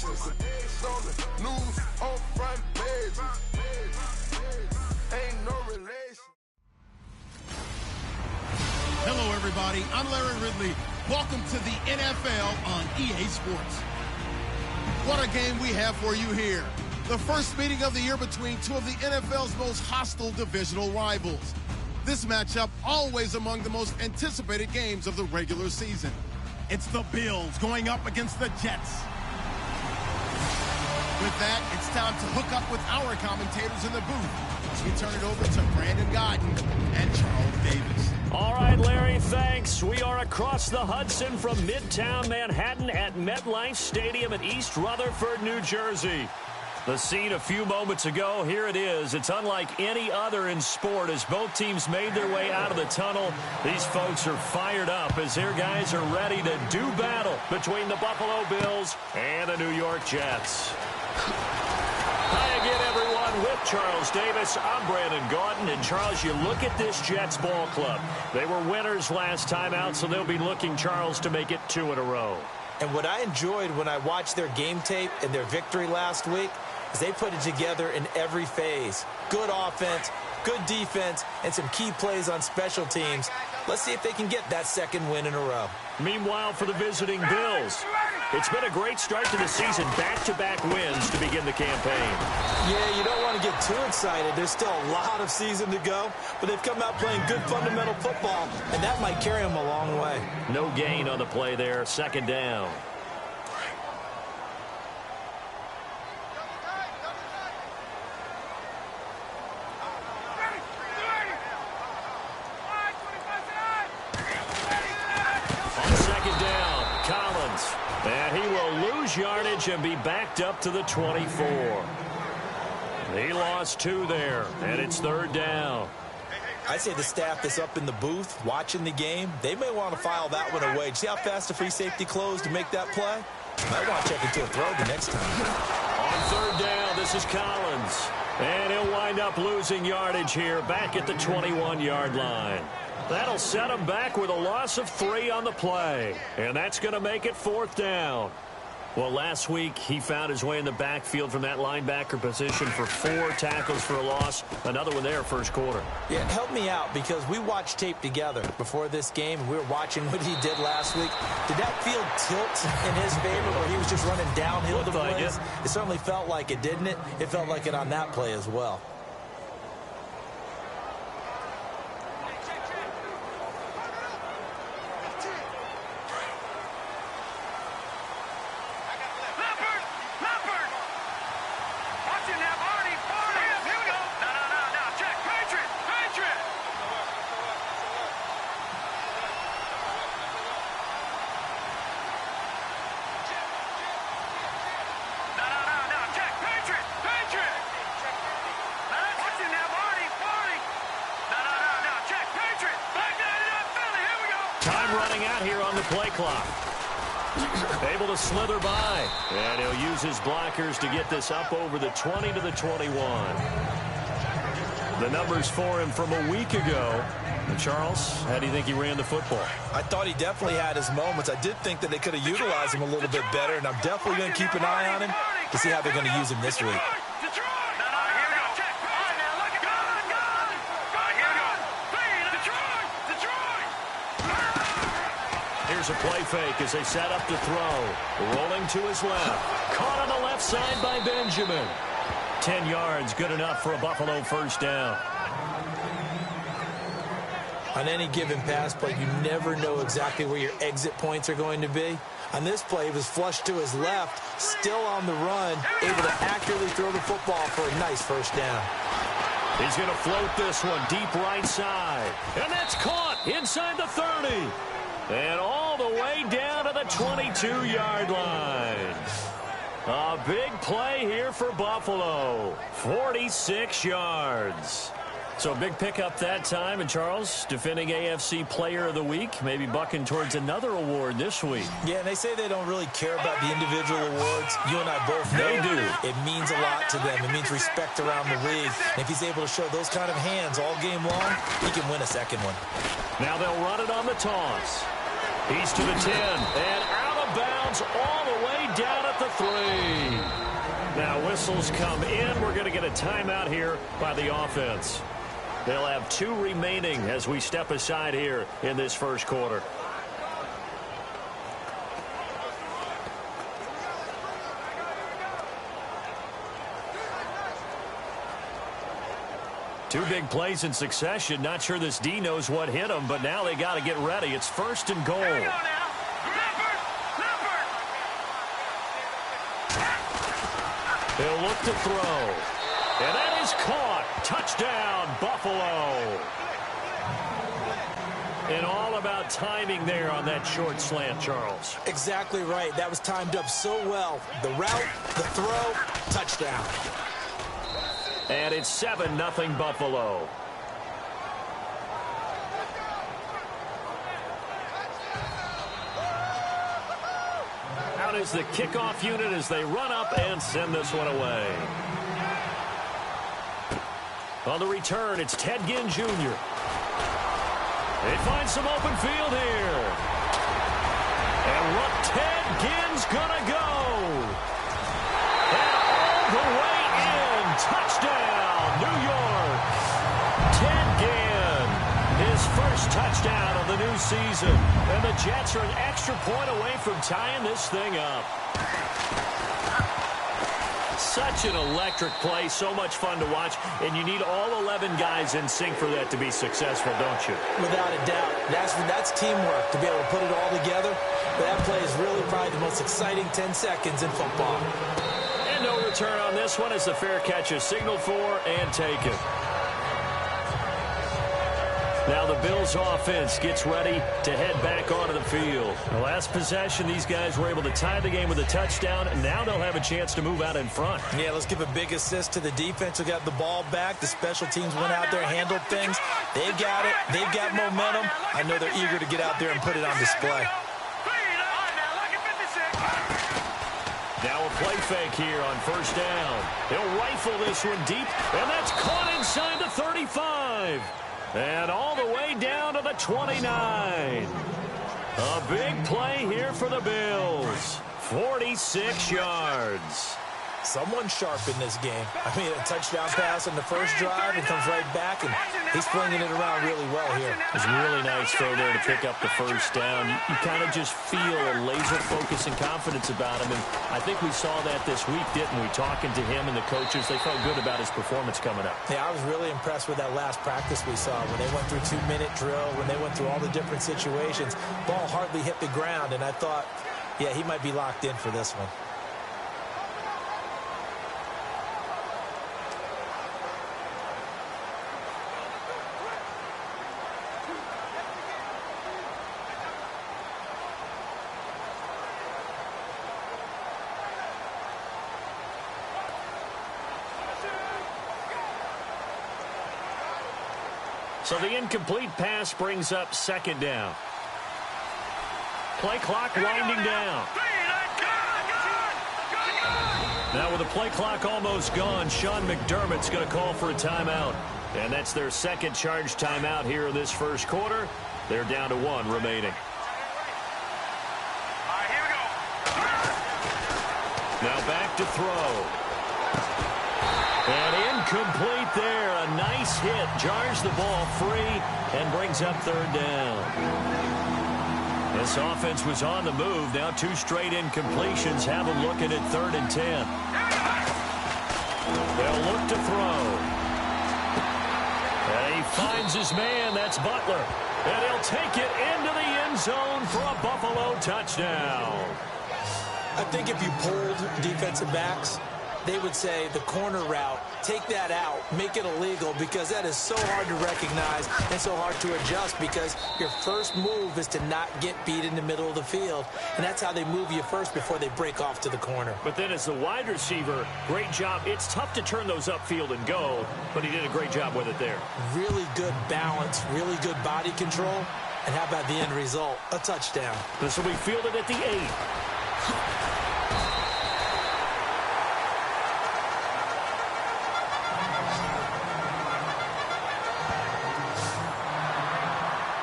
relations. It's on the news, on front pages. Ain't no relation. Hello, everybody. I'm Larry Ridley. Welcome to the NFL on EA Sports. What a game we have for you here. The first meeting of the year between two of the NFL's most hostile divisional rivals. This matchup always among the most anticipated games of the regular season. It's the Bills going up against the Jets. With that, it's time to hook up with our commentators in the booth as we turn it over to Brandon Gaudin and Charles Davis. All right, Larry, thanks. We are across the Hudson from Midtown Manhattan at MetLife Stadium in East Rutherford, New Jersey. The scene a few moments ago, here it is. It's unlike any other in sport as both teams made their way out of the tunnel. These folks are fired up as their guys are ready to do battle between the Buffalo Bills and the New York Jets. Hi again, everyone. With Charles Davis, I'm Brandon Gaudin. And, Charles, you look at this Jets ball club. They were winners last time out, so they'll be looking, Charles, to make it 2 in a row. And what I enjoyed when I watched their game tape and their victory last week is they put it together in every phase. Good offense, good defense, and some key plays on special teams. Let's see if they can get that second win in a row. Meanwhile, for the visiting Bills, it's been a great start to the season. Back-to-back wins to begin the campaign. Yeah, you don't want to get too excited. There's still a lot of season to go, but they've come out playing good fundamental football, and that might carry them a long way. No gain on the play there. Second down. And he will lose yardage and be backed up to the 24. He lost 2 there, and it's third down. I say the staff that's up in the booth watching the game, they may want to file that one away. See how fast the free safety closed to make that play? Might want to check into a throw the next time. On third down, this is Collins. And he'll wind up losing yardage here back at the 21-yard line. That'll set him back with a loss of 3 on the play. And that's going to make it fourth down. Well, last week he found his way in the backfield from that linebacker position for 4 tackles for a loss. Another one there first quarter. Yeah, help me out because we watched tape together before this game. And we were watching what he did last week. Did that field tilt in his favor or he was just running downhill to plays? It certainly felt like it, didn't it? It felt like it on that play as well. Time running out here on the play clock. Able to slither by. And he'll use his blockers to get this up over the 20 to the 21. The numbers for him from a week ago. And Charles, how do you think he ran the football? I thought he definitely had his moments. I did think that they could have utilized him a little bit better, and I'm definitely going to keep an eye on him to see how they're going to use him this week. Here's a play fake as they set up to throw. Rolling to his left. Caught on the left side by Benjamin. 10 yards, good enough for a Buffalo first down. On any given pass play, you never know exactly where your exit points are going to be. On this play, he was flushed to his left, still on the run, able to accurately throw the football for a nice first down. He's going to float this one deep right side. And that's caught inside the 30. And all the way down to the 22-yard line. A big play here for Buffalo. 46 yards. So a big pickup that time. And Charles, defending AFC Player of the Week, maybe bucking towards another award this week. Yeah, and they say they don't really care about the individual awards. You and I both know they do. It means a lot to them. It means respect around the league. And if he's able to show those kind of hands all game long, he can win a second one. Now they'll run it on the toss. He's to the 10 and out of bounds all the way down at the 3. Now whistles come in. We're going to get a timeout here by the offense. They'll have 2 remaining as we step aside here in this first quarter. Two big plays in succession. Not sure this D knows what hit him, but now they got to get ready. It's 1st and goal. He'll look to throw. And that is caught. Touchdown, Buffalo. And all about timing there on that short slant, Charles. Exactly right. That was timed up so well. The route, the throw, touchdown. And it's 7-0 Buffalo. Out is the kickoff unit as they run up and send this one away. On the return, it's Ted Ginn Jr. They find some open field here. And look, Ted Ginn's gonna go. And all the way in. Touchdown, New York. Ted Ginn, his first touchdown of the new season. And the Jets are an extra point away from tying this thing up. Such an electric play, so much fun to watch, and you need all 11 guys in sync for that to be successful, don't you? Without a doubt. That's teamwork to be able to put it all together. But that play is really probably the most exciting 10 seconds in football. And no return on this one as the fair catch is signaled for and taken. Now the Bills offense gets ready to head back onto the field. The last possession, these guys were able to tie the game with a touchdown, and now they'll have a chance to move out in front. Yeah, let's give a big assist to the defense who got the ball back. The special teams went out there, handled things. They've got it. They've got momentum. I know they're eager to get out there and put it on display. Now a play fake here on 1st down. He'll rifle this one deep, and that's caught inside the 35. And all the way down to the 29. A big play here for the Bills. 46 yards. Someone sharp in this game. I mean, a touchdown pass on the first drive and comes right back, and he's flinging it around really well here. It was really nice throw there to pick up the first down. You kind of just feel a laser focus and confidence about him, and I think we saw that this week, didn't we? Talking to him and the coaches, they felt good about his performance coming up. Yeah, I was really impressed with that last practice we saw when they went through 2-minute drill, when they went through all the different situations. Ball hardly hit the ground, and I thought, yeah, he might be locked in for this one. So the incomplete pass brings up 2nd down. Play clock winding down. Now with the play clock almost gone, Sean McDermott's going to call for a timeout. And that's their 2nd charge timeout here in this first quarter. They're down to 1 remaining. Now back to throw. And incomplete there. A nice hit. Jars the ball free and brings up 3rd down. This offense was on the move. Now 2 straight incompletions have them looking at 3rd and 10. They'll look to throw. And he finds his man. That's Butler. And he'll take it into the end zone for a Buffalo touchdown. I think if you polled defensive backs, they would say the corner route, take that out, make it illegal, because that is so hard to recognize and so hard to adjust, because your first move is to not get beat in the middle of the field. And that's how they move you first before they break off to the corner. But then as the wide receiver, great job. It's tough to turn those upfield and go, but he did a great job with it there. Really good balance, really good body control. And how about the end result? A touchdown. This will be fielded at the 8.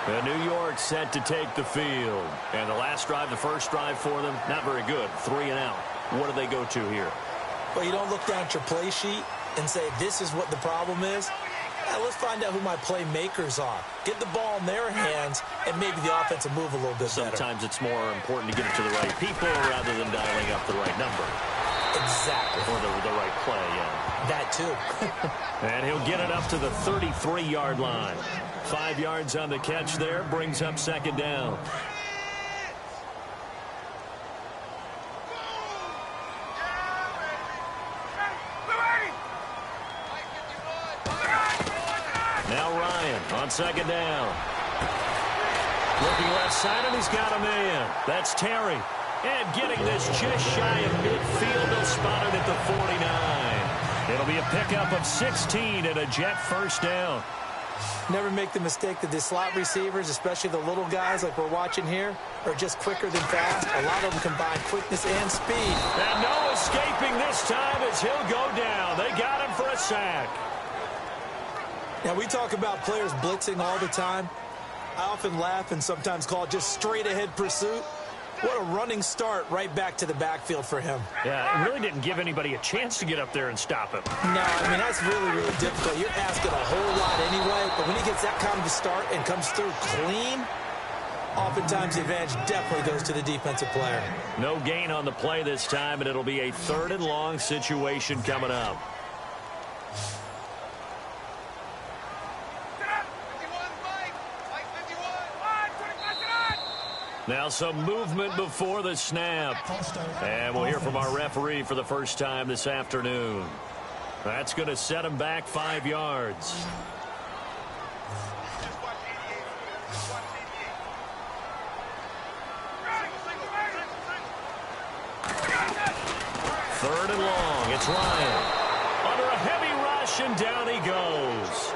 And New York set to take the field. And the last drive, the first drive for them, not very good. 3 and out. What do they go to here? But you don't look down at your play sheet and say, this is what the problem is. Let's find out who my playmakers are. Get the ball in their hands, and maybe the offense will move a little bit better. Sometimes it's more important to get it to the right people rather than dialing up the right number. Exactly. Or the right play, yeah. That too. And he'll get it up to the 33-yard line. 5 yards on the catch there, brings up second down. Now Ryan on second down. Looking left side, and he's got a man. That's Terry. And getting this just shy of midfield, they'll spot it at the 49. It'll be a pickup of 16 and a Jet first down. Never make the mistake that the slot receivers, especially the little guys like we're watching here, are just quicker than fast. A lot of them combine quickness and speed. And no escaping this time as he'll go down. They got him for a sack. Now, we talk about players blitzing all the time. I often laugh and sometimes call it just straight-ahead pursuit. What a running start right back to the backfield for him. Yeah, it really didn't give anybody a chance to get up there and stop him. No, I mean, that's really, really difficult. You're asking a whole lot anyway, but when he gets that kind of a start and comes through clean, oftentimes the advantage definitely goes to the defensive player. No gain on the play this time, and it'll be a 3rd and long situation coming up. Now some movement before the snap. And we'll hear from our referee for the first time this afternoon. That's going to set him back 5 yards. Third and long. It's Ryan. Under a heavy rush, and down he goes.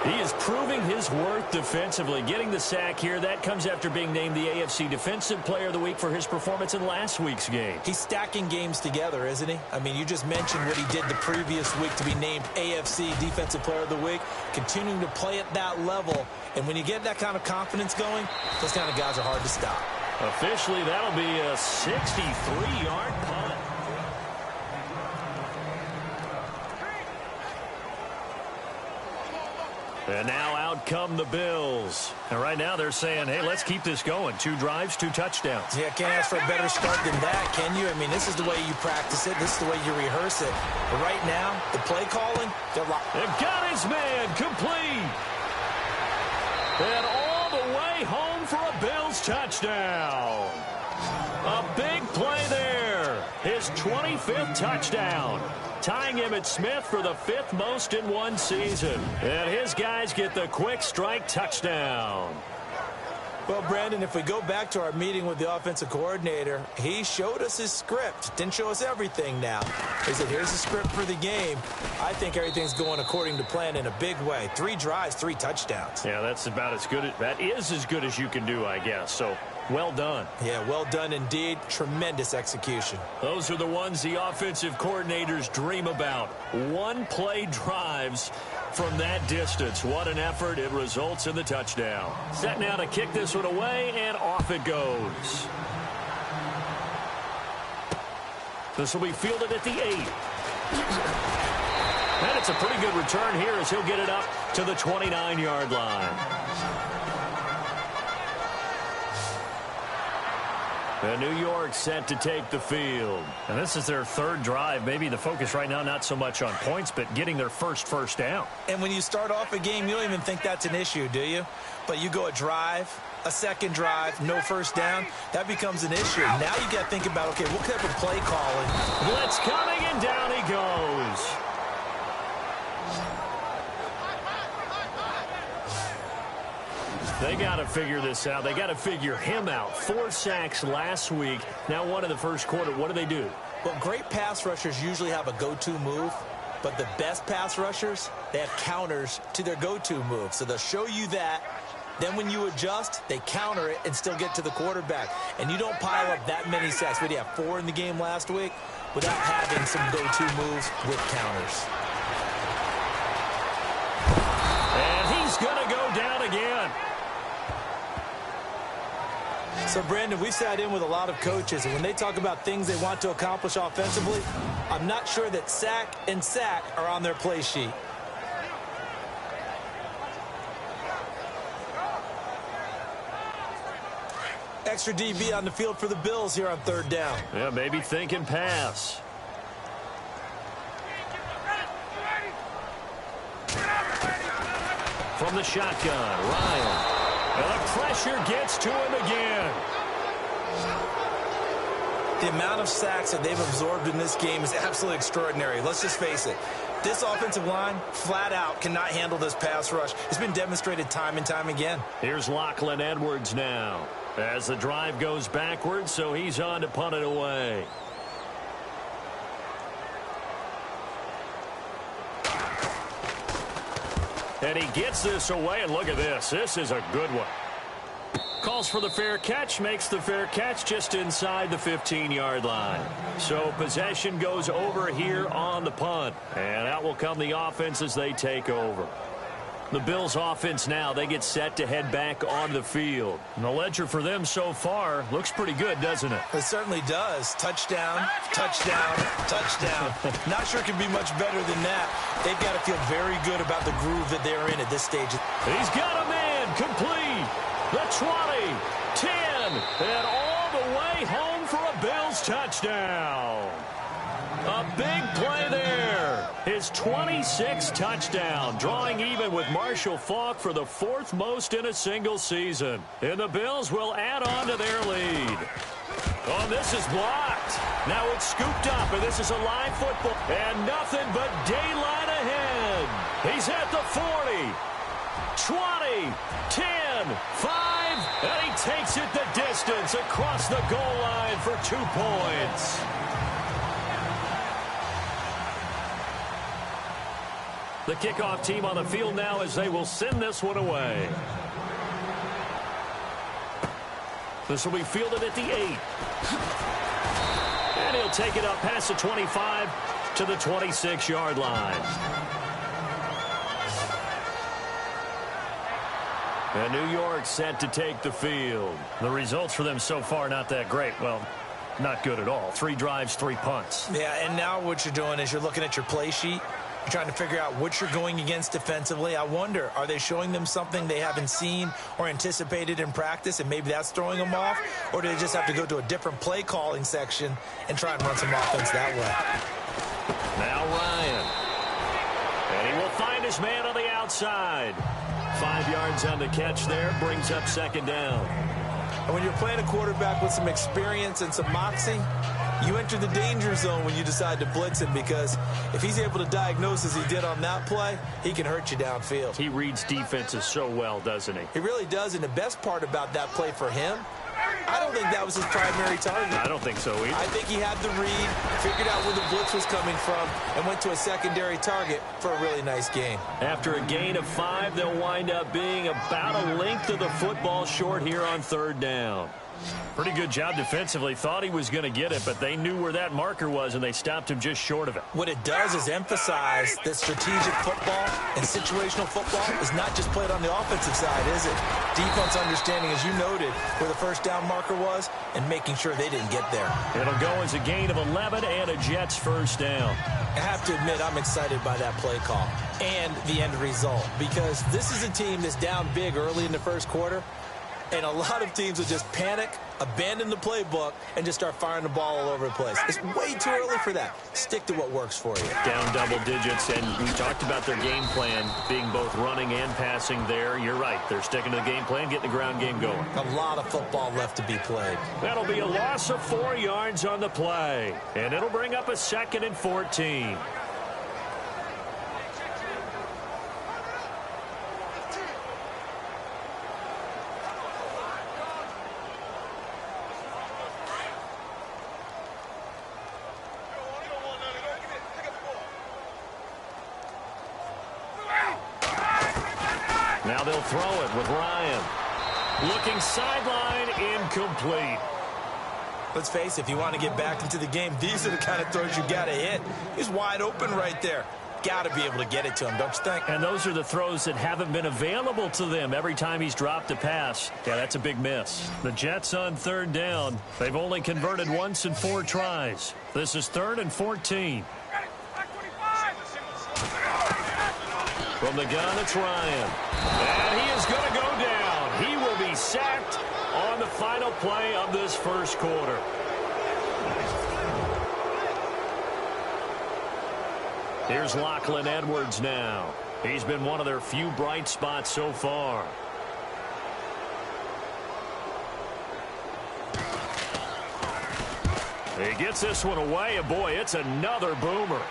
He is proving his worth defensively, getting the sack here. That comes after being named the AFC Defensive Player of the Week for his performance in last week's game. He's stacking games together, isn't he? I mean, you just mentioned what he did the previous week to be named AFC Defensive Player of the Week, continuing to play at that level. And when you get that kind of confidence going, those kind of guys are hard to stop. Officially, that'll be a 63-yard punt. And now out come the Bills. And right now they're saying, hey, let's keep this going. 2 drives, 2 touchdowns. Yeah, can't ask for a better start than that, can you? I mean, this is the way you practice it. This is the way you rehearse it. But right now, the play calling, they've got his man complete. And all the way home for a Bills touchdown. A big play there. His 25th touchdown. Tying Emmitt Smith for the 5th most in one season. And his guys get the quick strike touchdown. Well, Brandon, if we go back to our meeting with the offensive coordinator, he showed us his script. Didn't show us everything now. He said, here's the script for the game. I think everything's going according to plan in a big way. 3 drives, 3 touchdowns. Yeah, that's about as good. That is as good as you can do, I guess. So, well done. Yeah, well done indeed. Tremendous execution. Those are the ones the offensive coordinators dream about. 1-play drives from that distance. What an effort. It results in the touchdown. Set now to kick this one away, and off it goes. This will be fielded at the 8. And it's a pretty good return here as he'll get it up to the 29-yard line. And New York set to take the field. And this is their 3rd drive. Maybe the focus right now not so much on points, but getting their first down. And when you start off a game, you don't even think that's an issue, do you? But you go a drive, a 2nd drive, no first down, that becomes an issue. Now you got to think about, okay, what type of play calling? Blitz coming, and down he goes. They got to figure this out. They got to figure him out. 4 sacks last week. Now 1 in the first quarter. What do? Well, great pass rushers usually have a go-to move, but the best pass rushers, they have counters to their go-to move. So they'll show you that. Then when you adjust, they counter it and still get to the quarterback. And you don't pile up that many sacks. What do you have, 4 in the game last week? Without having some go-to moves with counters. And he's going to go down again. So, Brandon, we've sat in with a lot of coaches, and when they talk about things they want to accomplish offensively, I'm not sure that sack and sack are on their play sheet. Extra DB on the field for the Bills here on 3rd down. Yeah, maybe thinking pass. From the shotgun, Ryan. And the pressure gets to him again. The amount of sacks that they've absorbed in this game is absolutely extraordinary. Let's just face it. This offensive line, flat out, cannot handle this pass rush. It's been demonstrated time and time again. Here's Lachlan Edwards now. As the drive goes backwards, so he's on to punt it away. And he gets this away, and look at this. This is a good one. Calls for the fair catch, makes the fair catch just inside the 15-yard line. So possession goes over here on the punt. And out will come the offense as they take over. The Bills offense now, they get set to head back on the field. And the ledger for them so far looks pretty good, doesn't it? It certainly does. Touchdown, touchdown, touchdown. Not sure it can be much better than that. They've got to feel very good about the groove that they're in at this stage. He's got a man complete. The 20, 10, and all the way home for a Bills touchdown. A big play there. His 26th touchdown, drawing even with Marshall Faulk for the 4th most in a single season. And the Bills will add on to their lead. Oh, this is blocked. Now it's scooped up, and this is a live football. And nothing but daylight ahead. He's at the 40, 20, 10, 5, and he takes it the distance across the goal line for 2 points. The kickoff team on the field now as they will send this one away. This will be fielded at the 8. And he'll take it up past the 25 to the 26-yard line. And New York set to take the field. The results for them so far not that great. Well, not good at all. 3 drives, 3 punts. Yeah, and now what you're doing is you're looking at your play sheet. You're trying to figure out what you're going against defensively. I wonder, are they showing them something they haven't seen or anticipated in practice, and maybe that's throwing them off? Or do they just have to go to a different play calling section and try and run some offense that way? Now Ryan. And he will find his man on the outside. 5 yards on the catch there, brings up 2nd down. And when you're playing a quarterback with some experience and some moxie, you enter the danger zone when you decide to blitz him, because if he's able to diagnose as he did on that play, he can hurt you downfield. He reads defenses so well, doesn't he? He really does, and the best part about that play for him, I don't think that was his primary target. I don't think so either. I think he had the read, figured out where the blitz was coming from, and went to a secondary target for a really nice gain. After a gain of 5, they'll wind up being about a length of the football short here on 3rd down. Pretty good job defensively. Thought he was going to get it, but they knew where that marker was, and they stopped him just short of it. What it does is emphasize that strategic football and situational football is not just played on the offensive side, is it? Defense understanding, as you noted, where the 1st down marker was and making sure they didn't get there. It'll go as a gain of 11 and a Jets 1st down. I have to admit, I'm excited by that play call and the end result, because this is a team that's down big early in the 1st quarter. And a lot of teams will just panic, abandon the playbook, and just start firing the ball all over the place. It's way too early for that. Stick to what works for you. Down double digits, and we talked about their game plan being both running and passing there. You're right. They're sticking to the game plan, getting the ground game going. A lot of football left to be played. That'll be a loss of 4 yards on the play, and it'll bring up a 2nd and 14. Now they'll throw it with Ryan. Looking sideline, incomplete. Let's face it, if you want to get back into the game, these are the kind of throws you got to hit. He's wide open right there. got to be able to get it to him, don't you think? And those are the throws that haven't been available to them every time he's dropped a pass. Yeah, that's a big miss. The Jets on third down. They've only converted once in 4 tries. This is 3rd and 14. From the gun, it's Ryan. And he is going to go down. He will be sacked on the final play of this first quarter. Here's Lachlan Edwards now. He's been one of their few bright spots so far. He gets this one away, and boy, it's another boomer.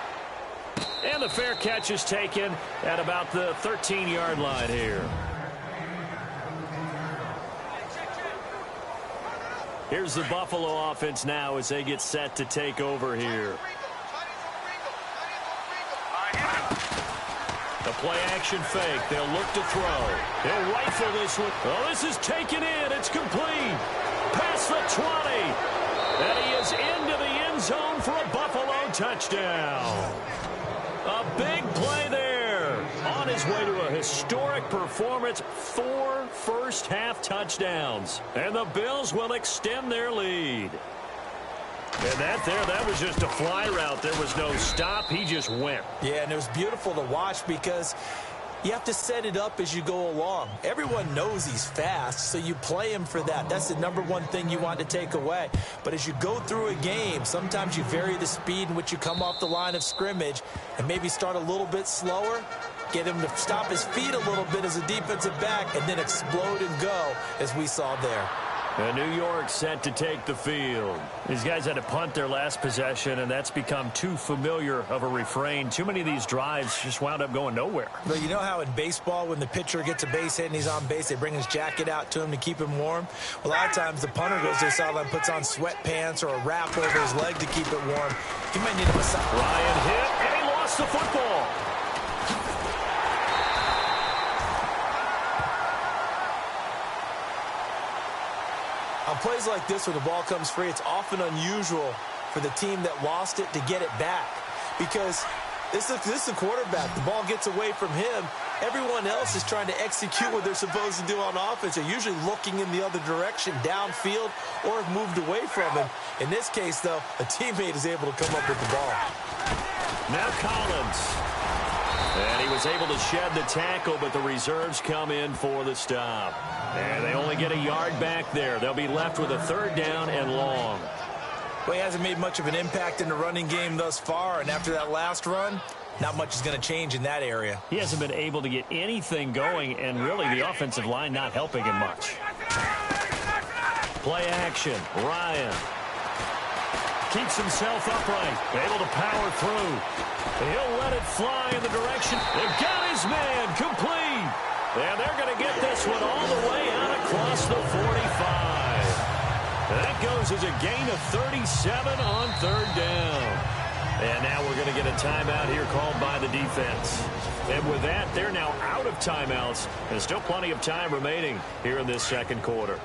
And the fair catch is taken at about the 13-yard line here. Here's the Buffalo offense now as they get set to take over here. The play-action fake. They'll look to throw. They'll rifle this one. Oh, this is taken in. It's complete. Past the 20. And he is into the end zone for a Buffalo touchdown. A big play there. On his way to a historic performance. 4 first-half touchdowns. And the Bills will extend their lead. And that was just a fly route. There was no stop. He just went. Yeah, and it was beautiful to watch because you have to set it up as you go along. Everyone knows he's fast, so you play him for that. That's the #1 thing you want to take away. But as you go through a game, sometimes you vary the speed in which you come off the line of scrimmage and maybe start a little bit slower, get him to stop his feet a little bit as a defensive back, and then explode and go as we saw there. And New York set to take the field. These guys had to punt their last possession, and that's become too familiar of a refrain. Too many of these drives just wound up going nowhere. But you know how in baseball, when the pitcher gets a base hit and he's on base, they bring his jacket out to him to keep him warm? Well, a lot of times the punter goes to the sideline, puts on sweatpants or a wrap over his leg to keep it warm. He might need a massage. Ryan hit, and he lost the football. On plays like this where the ball comes free, it's often unusual for the team that lost it to get it back. Because this is a quarterback. The ball gets away from him. Everyone else is trying to execute what they're supposed to do on offense. They're usually looking in the other direction, downfield, or have moved away from him. In this case, though, a teammate is able to come up with the ball. Now Collins. And he was able to shed the tackle, but the reserves come in for the stop. And they only get a yard back there. They'll be left with a 3rd down and long. Well, he hasn't made much of an impact in the running game thus far, and after that last run, not much is going to change in that area. He hasn't been able to get anything going, and really the offensive line not helping him much. Play action. Ryan keeps himself upright, able to power through. He'll let it fly in the direction. They've got his man complete. And they're going to get this one all the way out across the 45. That goes as a gain of 37 on 3rd down. And now we're going to get a timeout here called by the defense. And with that, they're now out of timeouts. There's still plenty of time remaining here in this second quarter.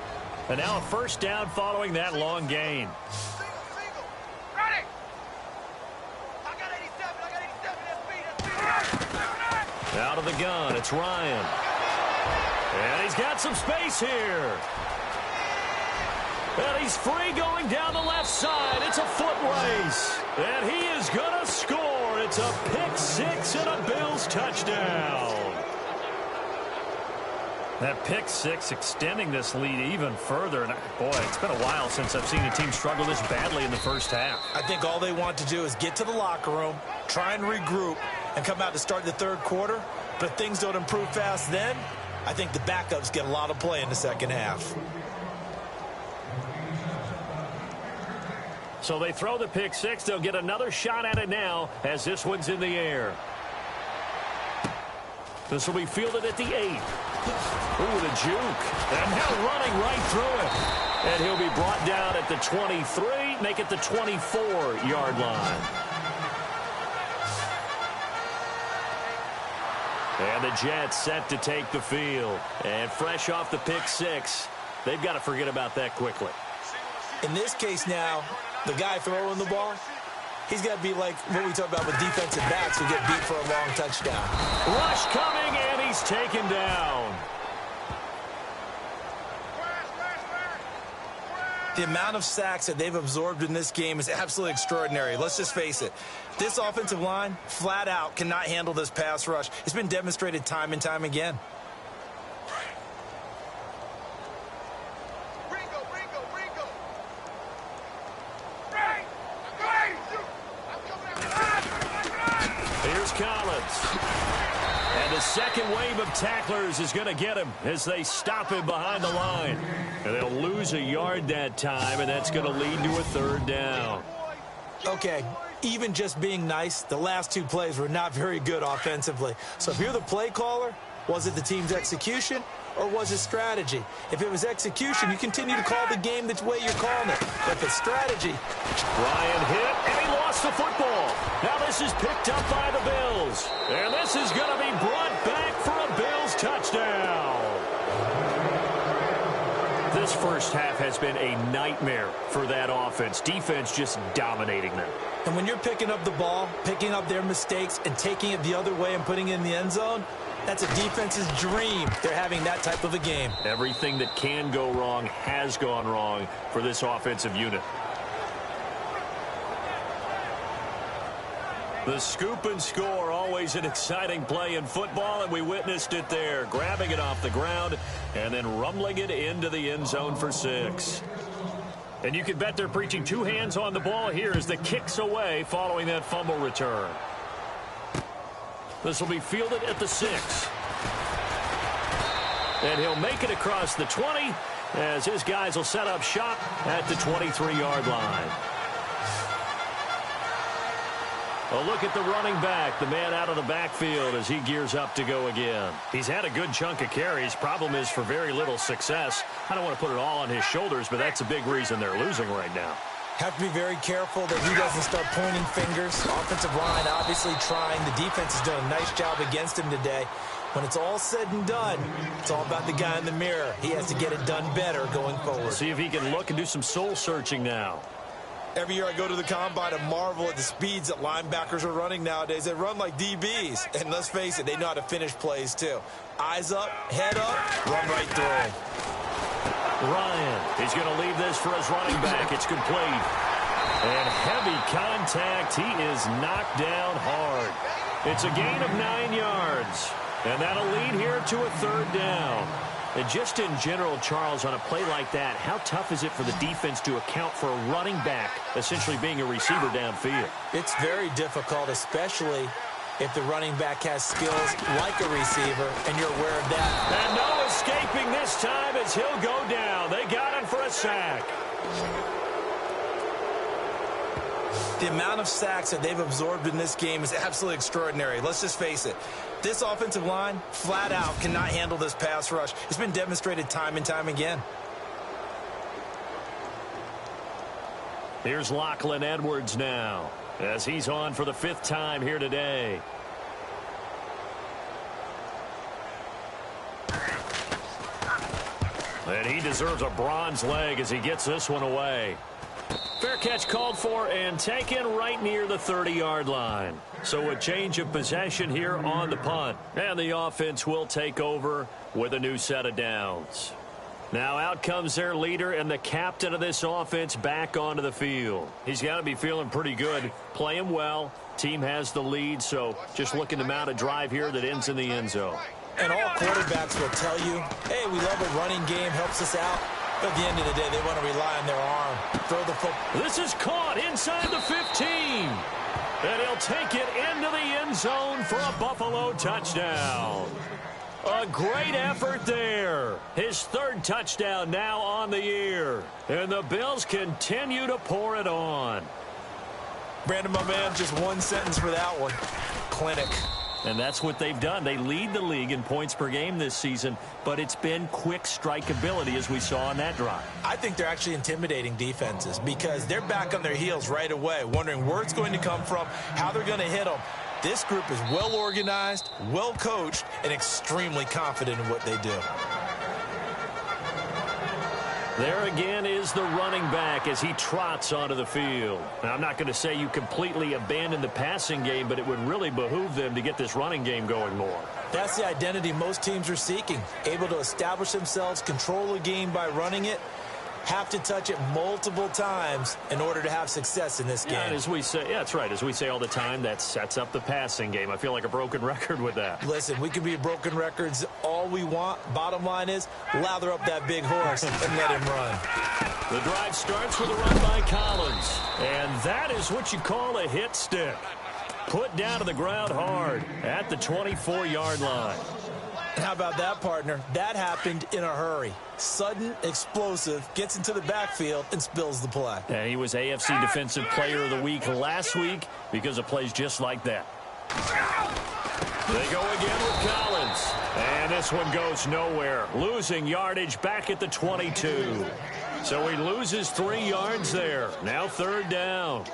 And now a 1st down following that long gain. Out of the gun, it's Ryan. And he's got some space here. And he's free going down the left side. It's a foot race. And he is going to score. It's a pick 6 and a Bills touchdown. That pick 6 extending this lead even further. And boy, it's been a while since I've seen a team struggle this badly in the first half. I think all they want to do is get to the locker room, try and regroup, and come out to start the 3rd quarter. But if things don't improve fast then, I think the backups get a lot of play in the second half. So they throw the pick 6. They'll get another shot at it now as this one's in the air. This will be fielded at the 8. Ooh, the juke. And now running right through it. And he'll be brought down at the 23, make it the 24-yard line. And the Jets set to take the field. And fresh off the pick 6, they've got to forget about that quickly. In this case now, the guy throwing the ball, He's got to be like what we talk about with defensive backs who get beat for a long touchdown. Rush coming, and he's taken down. The amount of sacks that they've absorbed in this game is absolutely extraordinary. Let's just face it. This offensive line, flat out, cannot handle this pass rush. It's been demonstrated time and time again. Here's Collins. And the second wave of tacklers is going to get him as they stop him behind the line. And they'll lose a yard that time, and that's going to lead to a third down. Okay, even just being nice, the last two plays were not very good offensively. So if you're the play caller, was it the team's execution or was it strategy? If it was execution, you continue to call the game the way you're calling it. If it's strategy. Ryan hit, and he lost the football. Now this is picked up by the Bills. And this is going to be brought back for a Bills touchdown. This first half has been a nightmare for that offense. Defense just dominating them. And when you're picking up the ball, picking up their mistakes, and taking it the other way and putting it in the end zone, that's a defense's dream. They're having that type of a game. Everything that can go wrong has gone wrong for this offensive unit. The scoop and score, always an exciting play in football, and we witnessed it there. Grabbing it off the ground and then rumbling it into the end zone for 6. And you can bet they're preaching two hands on the ball here as the kick's away following that fumble return. This will be fielded at the 6. And he'll make it across the 20 as his guys will set up shop at the 23-yard line. A look at the running back, the man out of the backfield as he gears up to go again. He's had a good chunk of carries. Problem is for very little success. I don't want to put it all on his shoulders, but that's a big reason they're losing right now. Have to be very careful that he doesn't start pointing fingers. Offensive line obviously trying. The defense has done a nice job against him today. When it's all said and done, it's all about the guy in the mirror. He has to get it done better going forward. See if he can look and do some soul searching now. Every year I go to the combine and marvel at the speeds that linebackers are running nowadays. They run like DBs. And let's face it, they know how to finish plays too. Eyes up, head up, run right through him. Ryan, he's going to leave this for his running back. It's complete. And heavy contact. He is knocked down hard. It's a gain of 9 yards. And that'll lead here to a third down. And just in general, Charles, on a play like that, how tough is it for the defense to account for a running back essentially being a receiver downfield? It's very difficult, especially if the running back has skills like a receiver, and you're aware of that. And no escaping this time as he'll go down. They got him for a sack. The amount of sacks that they've absorbed in this game is absolutely extraordinary. Let's just face it. This offensive line, flat out, cannot handle this pass rush. It's been demonstrated time and time again. Here's Lachlan Edwards now, as he's on for the 5th time here today. And he deserves a bronze leg as he gets this one away. Fair catch called for and taken right near the 30-yard line. So a change of possession here on the punt. And the offense will take over with a new set of downs. Now out comes their leader and the captain of this offense back onto the field. He's got to be feeling pretty good, playing well. Team has the lead, so just looking to mount a drive here that ends in the end zone. And all quarterbacks will tell you, hey, we love a running game, helps us out. But at the end of the day, they want to rely on their arm. Throw the football. This is caught inside the 15. And he'll take it into the end zone for a Buffalo touchdown. A great effort there. His 3rd touchdown now on the year. And the Bills continue to pour it on. Brandon, my man, just one sentence for that one. Clinic. And that's what they've done. They lead the league in points per game this season, but it's been quick strike ability as we saw on that drive. I think they're actually intimidating defenses because they're back on their heels right away, wondering where it's going to come from, how they're going to hit them. This group is well organized, well coached, and extremely confident in what they do. There again is the running back as he trots onto the field. Now, I'm not going to say you completely abandon the passing game, but it would really behoove them to get this running game going more. That's the identity most teams are seeking. Able to establish themselves, control the game by running it, have to touch it multiple times in order to have success in this game. And as we say, yeah, that's right. As we say all the time, that sets up the passing game. I feel like a broken record with that. Listen, we can be broken records all we want. Bottom line is, lather up that big horse and let him run. The drive starts with a run by Collins. And that is what you call a hit stick. Put down to the ground hard at the 24-yard line. How about that, partner? That happened in a hurry. Sudden, explosive, gets into the backfield, and spills the play. And he was AFC Defensive Player of the Week last week because of plays just like that. They go again with Collins. And this one goes nowhere. Losing yardage back at the 22. So he loses 3 yards there. Now 3rd down.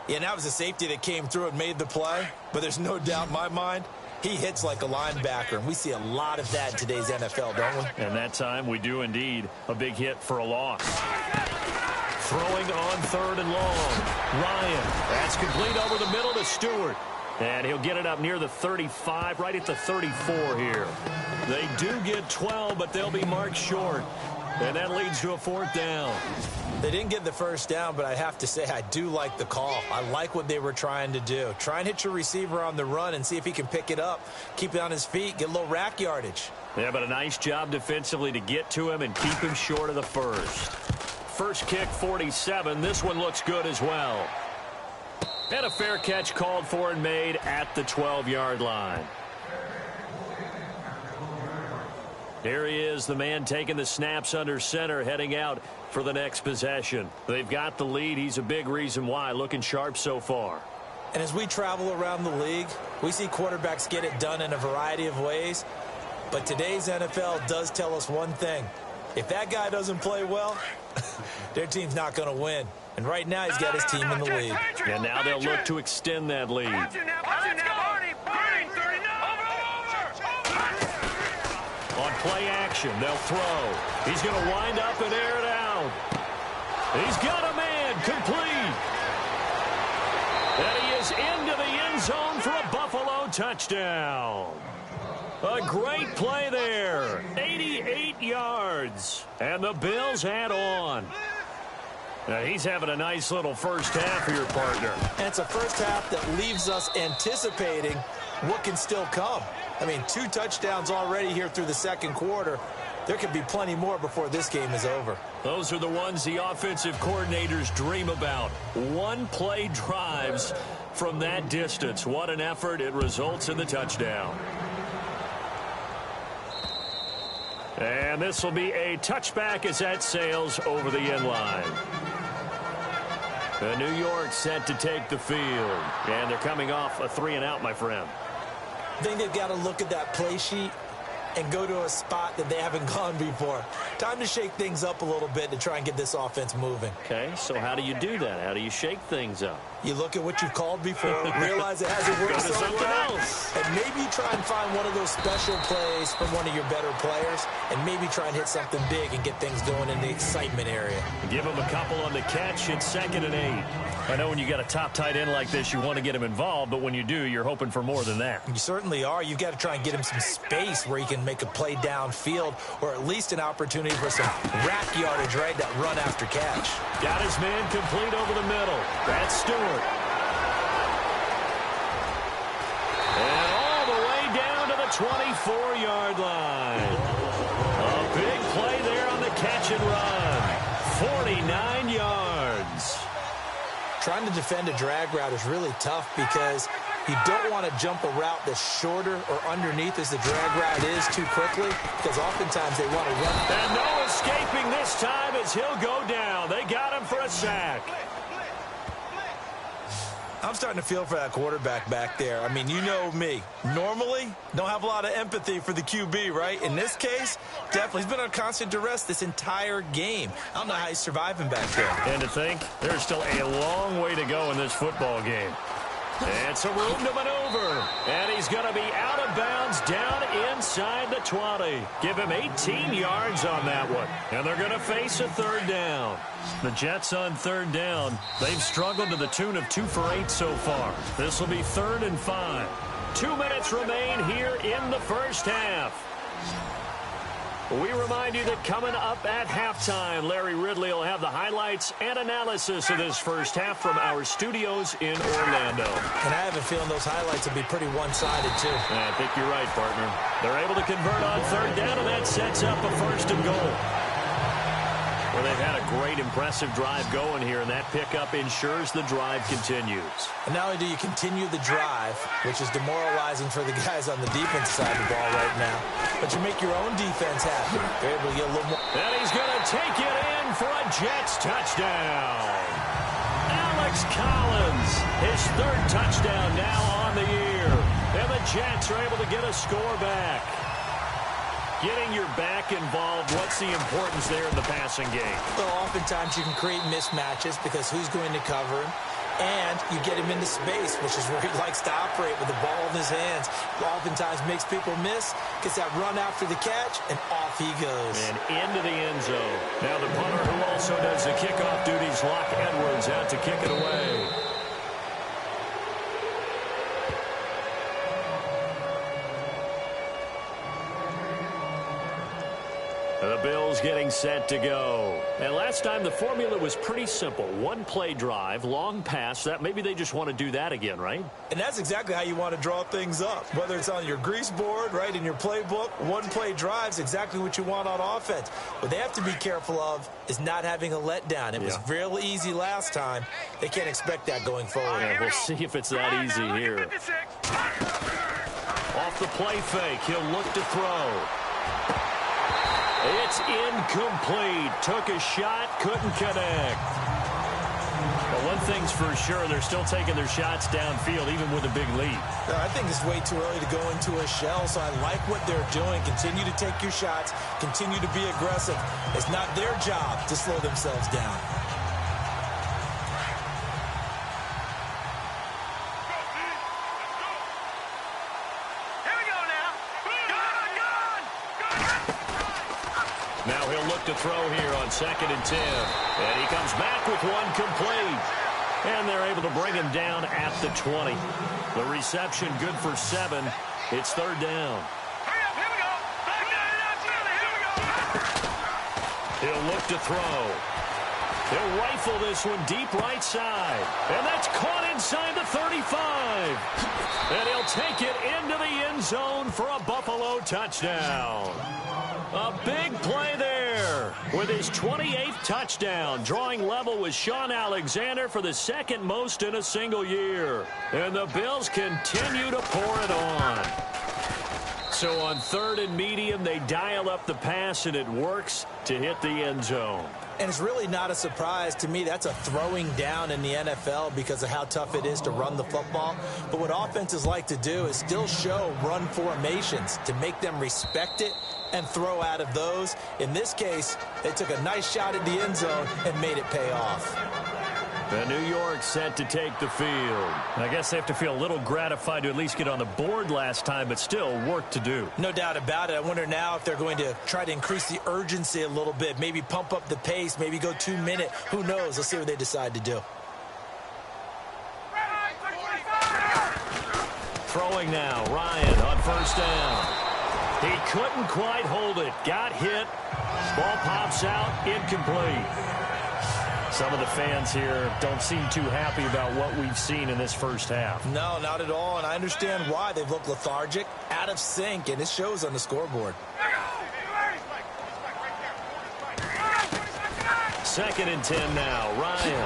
Yeah, that was a safety that came through and made the play. But there's no doubt in my mind, he hits like a linebacker, and we see a lot of that in today's NFL, don't we? And that time we do indeed. A big hit for a loss. Throwing on 3rd and long. Ryan, that's complete over the middle to Stewart. And he'll get it up near the 35, right at the 34 here. They do get 12, but they'll be marked short. And that leads to a 4th down. They didn't get the 1st down, but I have to say I do like the call. I like what they were trying to do. Try and hit your receiver on the run and see if he can pick it up, keep it on his feet, get a little rack yardage. Yeah, but a nice job defensively to get to him and keep him short of the first. First kick, 47. This one looks good as well. And a fair catch called for and made at the 12-yard line. Here he is, the man taking the snaps under center, heading out for the next possession. They've got the lead. He's a big reason why. Looking sharp so far. And as we travel around the league, we see quarterbacks get it done in a variety of ways. But today's NFL does tell us one thing. If that guy doesn't play well, their team's not going to win. And right now he's got his team in the lead. And now they'll look to extend that lead. On play action, they'll throw. He's going to wind up and air it out. He's got a man complete. And he is into the end zone for a Buffalo touchdown. A great play there. 88 yards. And the Bills add on. Now he's having a nice little first half here, partner. And it's a first half that leaves us anticipating what can still come. I mean, 2 touchdowns already here through the 2nd quarter. There could be plenty more before this game is over. Those are the ones the offensive coordinators dream about. One-play drives from that distance. What an effort. It results in the touchdown. And this will be a touchback as that sails over the end line. New York set to take the field. And they're coming off a 3-and-out, my friend. I think they've got to look at that play sheet and go to a spot that they haven't gone before. Time to shake things up a little bit to try and get this offense moving. Okay, so how do you do that? How do you shake things up? You look at what you've called before, realize it hasn't worked so well, and maybe try and find one of those special plays from one of your better players, and maybe try and hit something big and get things going in the excitement area. Give him a couple on the catch. It's 2nd and 8. I know when you got a top tight end like this, you want to get him involved, but when you do, you're hoping for more than that. You certainly are. You've got to try and get him some space where he can make a play downfield, or at least an opportunity for some rack yardage, right? That run after catch. Got his man complete over the middle. That's Stewart. And all the way down to the 24-yard line. A big play there on the catch and run. 49 yards. Trying to defend a drag route is really tough because you don't want to jump a route that's shorter or underneath as the drag route is too quickly, because oftentimes they want to run. And no escaping this time as he'll go down. They got him for a sack. I'm starting to feel for that quarterback back there. I mean, you know me. Normally, don't have a lot of empathy for the QB, right? In this case, definitely. He's been on constant duress this entire game. I don't know how he's surviving back there. And to think, there's still a long way to go in this football game. And some room to maneuver. And he's going to be out of bounds down inside the 20. Give him 18 yards on that one. And they're going to face a third down. The Jets on third down. They've struggled to the tune of 2 for 8 so far. This will be 3rd and 5. 2 minutes remain here in the first half. We remind you that coming up at halftime, Larry Ridley will have the highlights and analysis of this first half from our studios in Orlando. And I have a feeling those highlights will be pretty one-sided, too. I think you're right, partner. They're able to convert on third down, and that sets up a 1st and goal. Well, they've had a great, impressive drive going here, and that pickup ensures the drive continues. And not only do you continue the drive, which is demoralizing for the guys on the defense side of the ball right now, but you make your own defense happy. They're able to get a little more. And he's going to take it in for a Jets touchdown. Alex Collins, his 3rd touchdown now on the year. And the Jets are able to get a score back. Getting your back involved, what's the importance there in the passing game? Well, oftentimes you can create mismatches because who's going to cover him? And you get him into space, which is where he likes to operate with the ball in his hands. Oftentimes makes people miss, gets that run after the catch, and off he goes. And into the end zone. Now the punter who also does the kickoff duties, Locke Edwards, out to kick it away. The Bills getting set to go. And last time the formula was pretty simple. 1 play drive, long pass. That maybe they just want to do that again, right? And that's exactly how you want to draw things up. Whether it's on your grease board, right, in your playbook, 1 play drive's exactly what you want on offense. What they have to be careful of is not having a letdown. It was real easy last time. They can't expect that going forward. Yeah, we'll see if it's that easy here. Off the play fake, he'll look to throw. It's incomplete. Took a shot, couldn't connect. But one thing's for sure, they're still taking their shots downfield, even with a big lead. I think it's way too early to go into a shell, so I like what they're doing. Continue to take your shots. Continue to be aggressive. It's not their job to slow themselves down. Now he'll look to throw here on 2nd and 10. And he comes back with 1 complete. And they're able to bring him down at the 20. The reception good for 7. It's 3rd down. He'll look to throw. He'll rifle this one deep right side. And that's caught inside the 35. And he'll take it into the end zone for a Buffalo touchdown. A big play there with his 28th touchdown, drawing level with Shaun Alexander for the 2nd most in a single year. And the Bills continue to pour it on. So on 3rd and medium, they dial up the pass, and it works to hit the end zone. And it's really not a surprise to me. That's a throwing down in the NFL because of how tough it is to run the football. But what offenses like to do is still show run formations to make them respect it and throw out of those. In this case, they took a nice shot at the end zone and made it pay off. The New York set to take the field. I guess they have to feel a little gratified to at least get on the board last time, but still work to do. No doubt about it. I wonder now if they're going to try to increase the urgency a little bit, maybe pump up the pace, maybe go 2 minute. Who knows? Let's see what they decide to do. Throwing now, Ryan on 1st down. He couldn't quite hold it. Got hit. Ball pops out, incomplete. Some of the fans here don't seem too happy about what we've seen in this first half. No, not at all, and I understand why. They've looked lethargic, out of sync, and it shows on the scoreboard. 2nd and 10 now. Ryan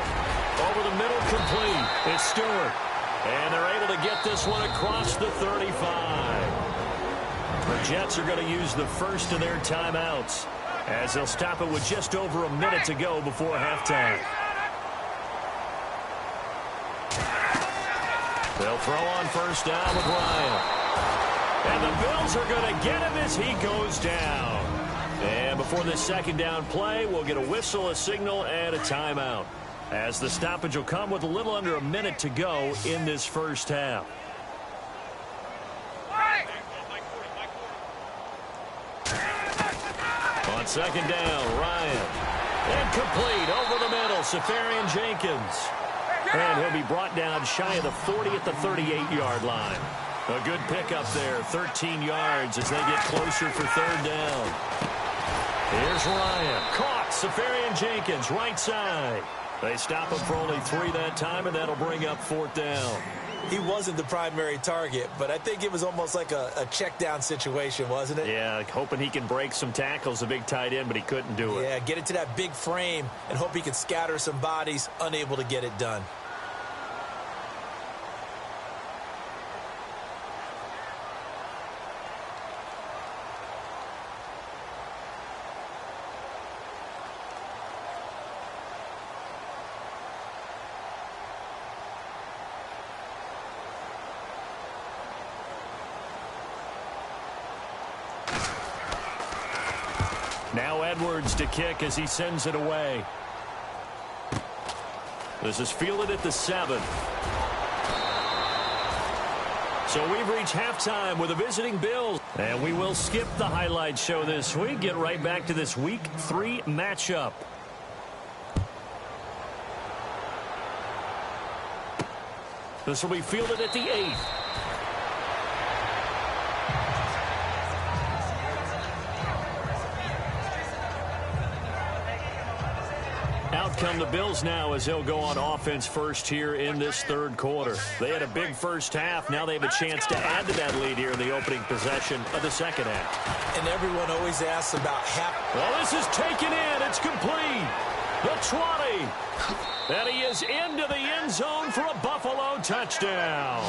over the middle, complete. It's Stewart. And they're able to get this one across the 35. The Jets are going to use the first of their timeouts as they'll stop it with just over a minute to go before halftime. They'll throw on 1st down with Ryan. And the Bills are going to get him as he goes down. And before this 2nd down play, we'll get a whistle, a signal, and a timeout. as the stoppage will come with a little under a minute to go in this first half. On second down, Ryan. Incomplete over the middle, Safarian Jenkins. And he'll be brought down shy of the 40 at the 38-yard line. A good pickup there, 13 yards as they get closer for third down. Here's Ryan. Caught, Safarian Jenkins, right side. They stop him for only 3 that time, and that'll bring up fourth down. He wasn't the primary target, but I think it was almost like a check down situation, wasn't it? Yeah, hoping he can break some tackles, a big tight end, but he couldn't do it. Yeah, get it to that big frame and hope he can scatter some bodies, unable to get it done. Now Edwards to kick as he sends it away. This is fielded at the 7. So we've reached halftime with the visiting Bills. And we will skip the highlight show this week. Get right back to this Week 3 matchup. This will be fielded at the 8. Out come the Bills now as they'll go on offense first here in this third quarter. They had a big first half. Now they have a chance to add to that lead here in the opening possession of the second half. And everyone always asks about half. Well, this is taken in. It's complete. The 20. And he is into the end zone for a Buffalo touchdown.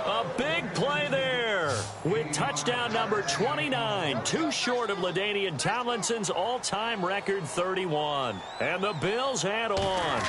A big play there with touchdown number 29, too short of LaDainian Tomlinson's all-time record 31. And the Bills head on.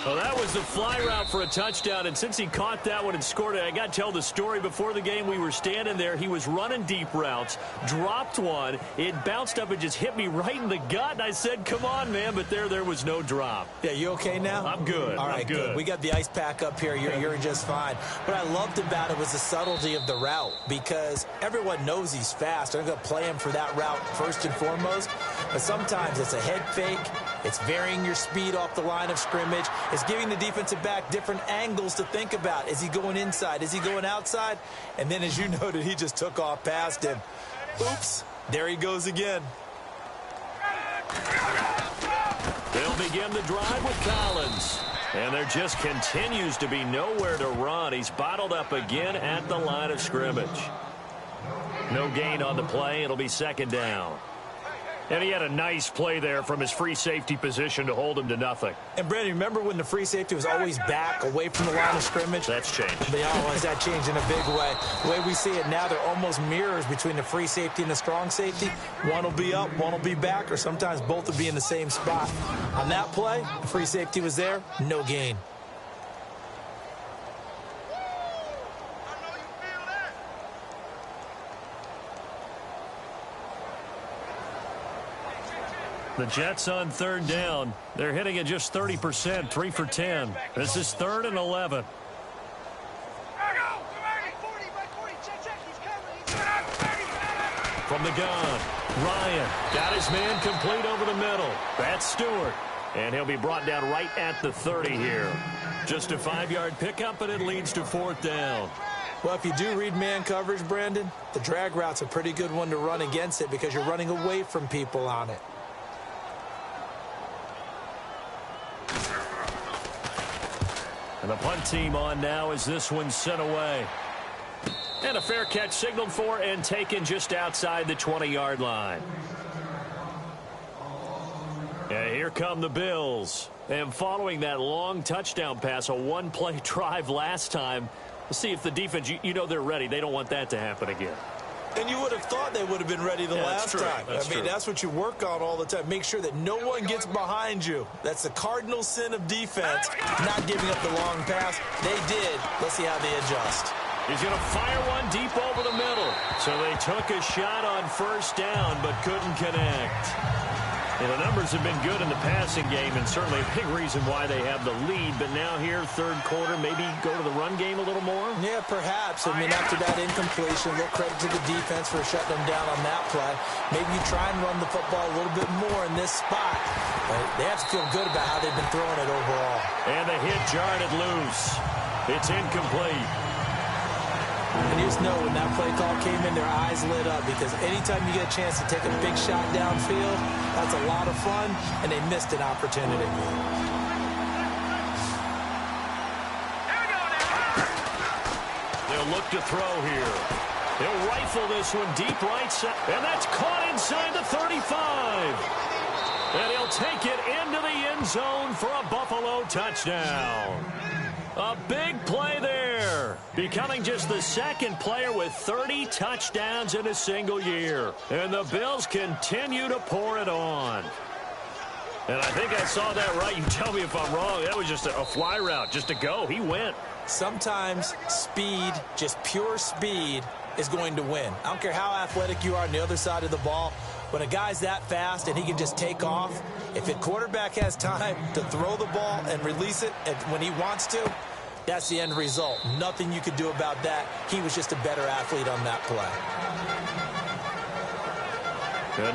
Well, that was the fly route for a touchdown, and since he caught that one and scored it, I got to tell the story. Before the game, we were standing there. He was running deep routes, dropped one. It bounced up and just hit me right in the gut, and I said, come on, man, but there was no drop. Yeah, you okay now? I'm good. All right, good. We got the ice pack up here. You're just fine. What I loved about it was the subtlety of the route, because everyone knows he's fast. They're going to play him for that route first and foremost, but sometimes it's a head fake. It's varying your speed off the line of scrimmage. It's giving the defensive back different angles to think about. Is he going inside? Is he going outside? And then, as you noted, he just took off past him. Oops, there he goes again. They'll begin the drive with Collins. And there just continues to be nowhere to run. He's bottled up again at the line of scrimmage. No gain on the play. It'll be second down. And he had a nice play there from his free safety position to hold him to nothing. And, Brandon, remember when the free safety was always back away from the line of scrimmage? That's changed. That changed in a big way. The way we see it now, they're almost mirrors between the free safety and the strong safety. One will be up, one will be back, or sometimes both will be in the same spot. On that play, the free safety was there, no gain. The Jets on third down. They're hitting at just 30%, 3 for 10. This is 3rd and 11. From the gun, Ryan got his man complete over the middle. That's Stewart. And he'll be brought down right at the 30 here. Just a 5-yard pickup, and it leads to 4th down. Well, if you do read man coverage, Brandon, the drag route's a pretty good one to run against it because you're running away from people on it. And the punt team on now as this one's sent away. And a fair catch signaled for and taken just outside the 20-yard line. And here come the Bills. And following that long touchdown pass, a one-play drive last time, let's see if the defense, you know they're ready. They don't want that to happen again. And you would have thought they would have been ready the last time. That's what you work on all the time. Make sure that no one gets behind you. That's the cardinal sin of defense, not giving up the long pass. They did. Let's see how they adjust. He's going to fire one deep over the middle. So they took a shot on first down but couldn't connect. Yeah, the numbers have been good in the passing game, and certainly a big reason why they have the lead. But now here, third quarter, maybe go to the run game a little more? Yeah, perhaps. I mean, after that incompletion, a little credit to the defense for shutting them down on that play. Maybe you try and run the football a little bit more in this spot. But they have to feel good about how they've been throwing it overall. And the hit jarred it loose. It's incomplete. And you just know when that play call came in, their eyes lit up, because anytime you get a chance to take a big shot downfield, that's a lot of fun, and they missed an opportunity. They'll look to throw here. They'll rifle this one deep right side, and that's caught inside the 35. And he'll take it into the end zone for a Buffalo touchdown. A big play there, becoming just the second player with 30 touchdowns in a single year. And the Bills continue to pour it on. And I think I saw that right. You tell me if I'm wrong. That was just a fly route, just to go. He went. Sometimes speed, just pure speed, is going to win. I don't care how athletic you are on the other side of the ball. When a guy's that fast and he can just take off, if a quarterback has time to throw the ball and release it when he wants to, that's the end result. Nothing you could do about that. He was just a better athlete on that play.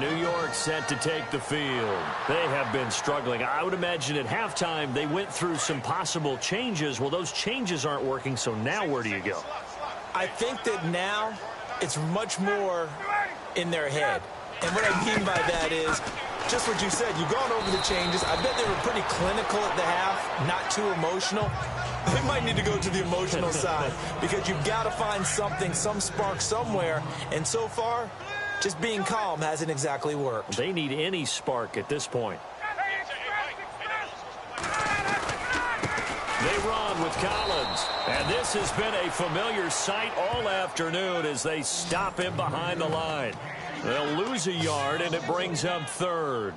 New York set to take the field. They have been struggling. I would imagine at halftime they went through some possible changes. Well, those changes aren't working, so now where do you go? I think that now it's much more in their head. And what I mean by that is just what you said. You've gone over the changes. I bet they were pretty clinical at the half, not too emotional. They might need to go to the emotional side, because you've got to find something, some spark somewhere. And so far, just being calm hasn't exactly worked. They need any spark at this point. They run with Collins. And this has been a familiar sight all afternoon as they stop him behind the line. They'll lose a yard, and it brings up third.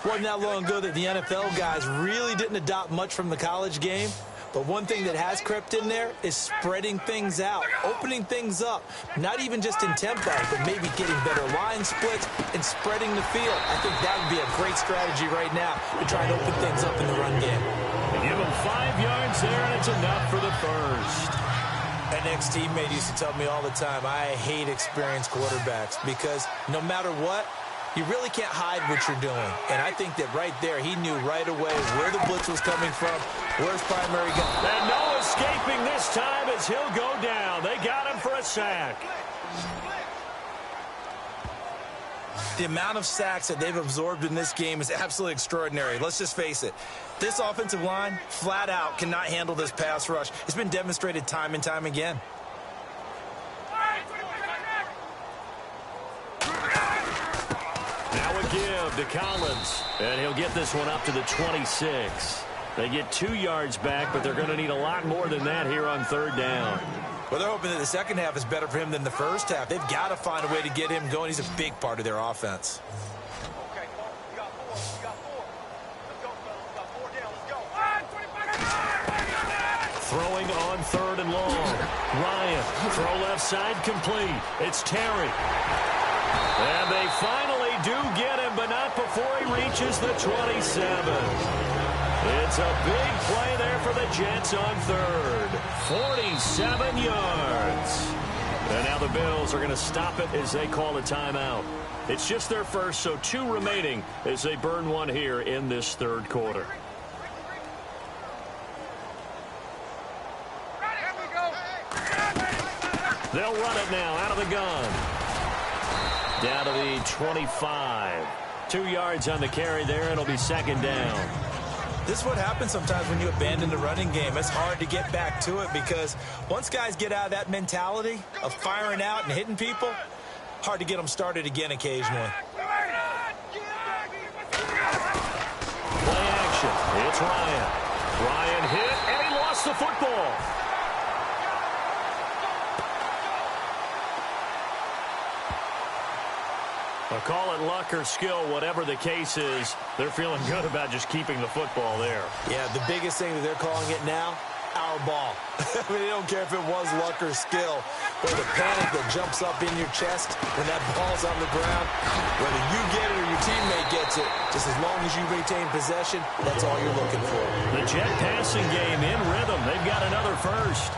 Wasn't that long ago that the NFL guys really didn't adopt much from the college game. But one thing that has crept in there is spreading things out, opening things up, not even just in tempo, but maybe getting better line splits and spreading the field. I think that would be a great strategy right now to try and open things up in the run game. They give him 5 yards there, and it's enough for the first. An ex-teammate used to tell me all the time, I hate experienced quarterbacks, because no matter what, you really can't hide what you're doing. And I think that right there, he knew right away where the blitz was coming from, where his primary guy. And no escaping this time as he'll go down. They got him for a sack. The amount of sacks that they've absorbed in this game is absolutely extraordinary. Let's just face it. This offensive line, flat out, cannot handle this pass rush. It's been demonstrated time and time again. Now a give to Collins. And he'll get this one up to the 26. They get 2 yards back, but they're going to need a lot more than that here on third down. Well, they're hoping that the second half is better for him than the first half. They've got to find a way to get him going. He's a big part of their offense. Throwing on third and long. Ryan, throw left side complete. It's Terry. And they finally do get him, but not before he reaches the 27. It's a big play there for the Jets on third. 47 yards. And now the Bills are going to stop it as they call a timeout. It's just their first, so 2 remaining as they burn one here in this third quarter. They'll run it now out of the gun. Down to the 25. 2 yards on the carry there. It'll be second down. This is what happens sometimes when you abandon the running game. It's hard to get back to it, because once guys get out of that mentality of firing out and hitting people, hard to get them started again occasionally. Play action. It's Ryan. Ryan hit, and he lost the football. I'll call it luck or skill, whatever the case is. They're feeling good about just keeping the football there. Yeah, the biggest thing that they're calling it now, our ball. I mean, they don't care if it was luck or skill. Or the panic that jumps up in your chest when that ball's on the ground. Whether you get it or your teammate gets it, just as long as you retain possession, that's all you're looking for. The Jet passing game in rhythm. They've got another first.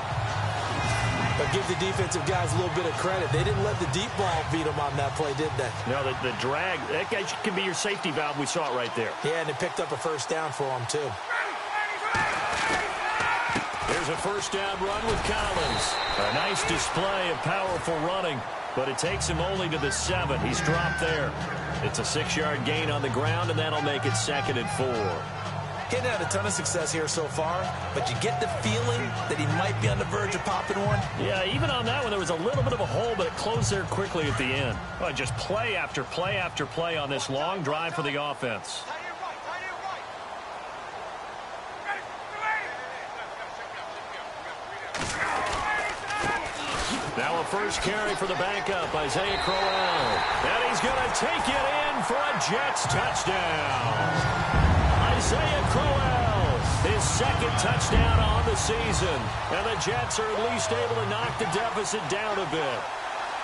But give the defensive guys a little bit of credit. They didn't let the deep ball beat them on that play, did they? No, the drag, that guy can be your safety valve. We saw it right there. Yeah, and it picked up a first down for them, too. There's a first down run with Collins. A nice display of powerful running, but it takes him only to the 7. He's dropped there. It's a 6-yard gain on the ground, and that'll make it 2nd and 4. Getting had a ton of success here so far, but you get the feeling that he might be on the verge of popping one. Yeah, even on that one, there was a little bit of a hole, but it closed there quickly at the end. Well, just play after play after play on this long drive for the offense. Now a first carry for the backup, Isaiah Crowell. And he's going to take it in for a Jets touchdown. Isaiah Crowell, his 2nd touchdown on the season. And the Jets are at least able to knock the deficit down a bit.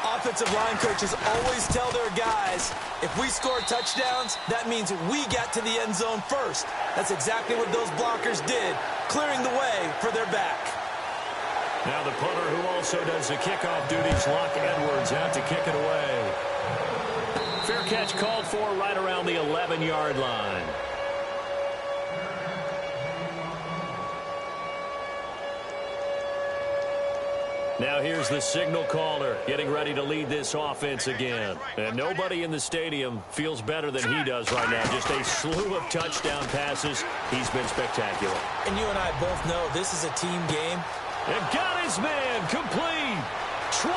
Offensive line coaches always tell their guys, if we score touchdowns, that means we got to the end zone first. That's exactly what those blockers did, clearing the way for their back. Now the punter who also does the kickoff duties, Locke Edwards, out to kick it away. Fair catch called for right around the 11-yard line. Now here's the signal caller getting ready to lead this offense again. And nobody in the stadium feels better than he does right now. Just a slew of touchdown passes. He's been spectacular. And you and I both know this is a team game. And got his man complete. 20,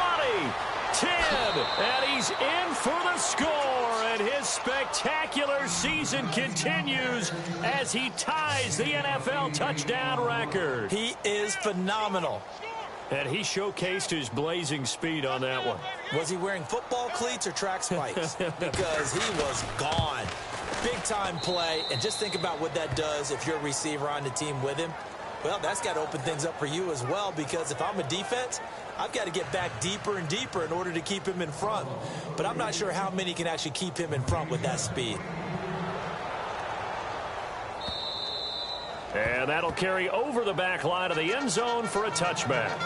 10, and he's in for the score. And his spectacular season continues as he ties the NFL touchdown record. He is phenomenal. And he showcased his blazing speed on that one. Was he wearing football cleats or track spikes? Because he was gone. Big-time play, and just think about what that does if you're a receiver on the team with him. Well, that's got to open things up for you as well, because if I'm a defense, I've got to get back deeper and deeper in order to keep him in front. But I'm not sure how many can actually keep him in front with that speed. And that'll carry over the back line of the end zone for a touchback.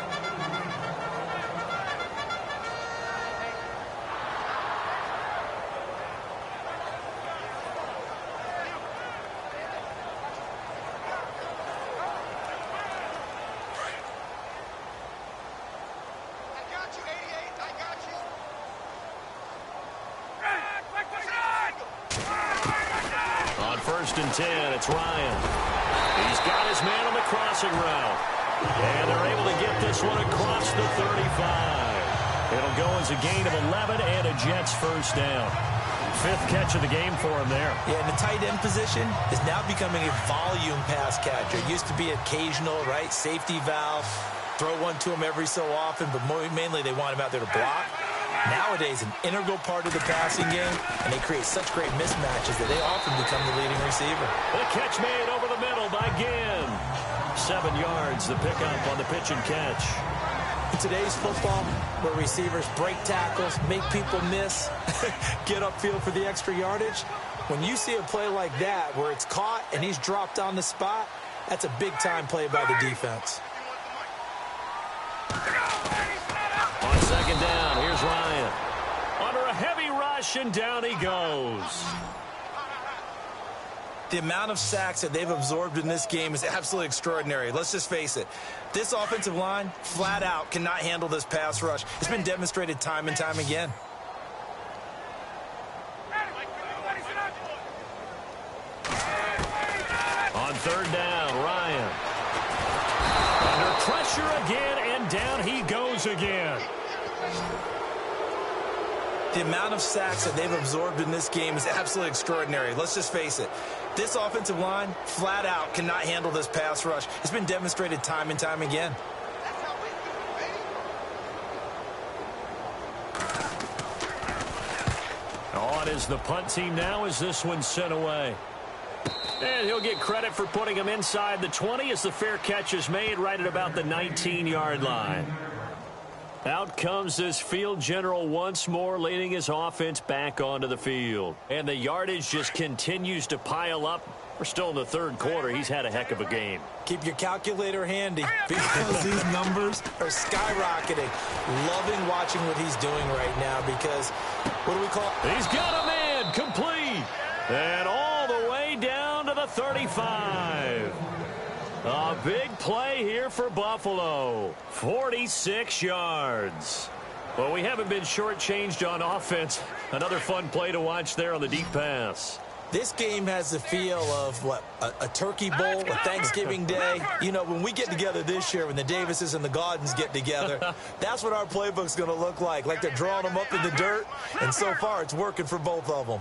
On 1st and 10, it's Ryan. He's got his man on the crossing route. And they're able to get this one across the 35. It'll go as a gain of 11 and a Jets first down. 5th catch of the game for him there. Yeah, and the tight end position is now becoming a volume pass catcher. It used to be occasional, right? Safety valve. Throw one to him every so often, but mainly they want him out there to block. Nowadays, an integral part of the passing game, and they create such great mismatches that they often become the leading receiver. The catch made over the middle by Ginn. 7 yards, the pickup on the pitch and catch. In today's football, where receivers break tackles, make people miss, get upfield for the extra yardage, when you see a play like that where it's caught and he's dropped on the spot, that's a big-time play by the defense. On 2nd down, here's Ryan. Under a heavy rush, and down he goes. The amount of sacks that they've absorbed in this game is absolutely extraordinary. Let's just face it. This offensive line, flat out, cannot handle this pass rush. It's been demonstrated time and time again. On 3rd down, Ryan. Under pressure again, and down he goes again. The amount of sacks that they've absorbed in this game is absolutely extraordinary. Let's just face it. This offensive line, flat out, cannot handle this pass rush. It's been demonstrated time and time again. On is the punt team now as this one's sent away. And he'll get credit for putting him inside the 20 as the fair catch is made right at about the 19-yard line. Out comes this field general once more, leading his offense back onto the field. And the yardage just continues to pile up. We're still in the third quarter. He's had a heck of a game. Keep your calculator handy because these numbers are skyrocketing. Loving watching what he's doing right now because, what do we call it? He's got a man complete. And all the way down to the 35. A big play here for Buffalo. 46 yards. Well, we haven't been shortchanged on offense. Another fun play to watch there on the deep pass. This game has the feel of, what, a turkey bowl, a Thanksgiving day. You know, when we get together this year, when the Davises and the Gaudens get together, that's what our playbook's going to look like they're drawing them up in the dirt, and so far it's working for both of them.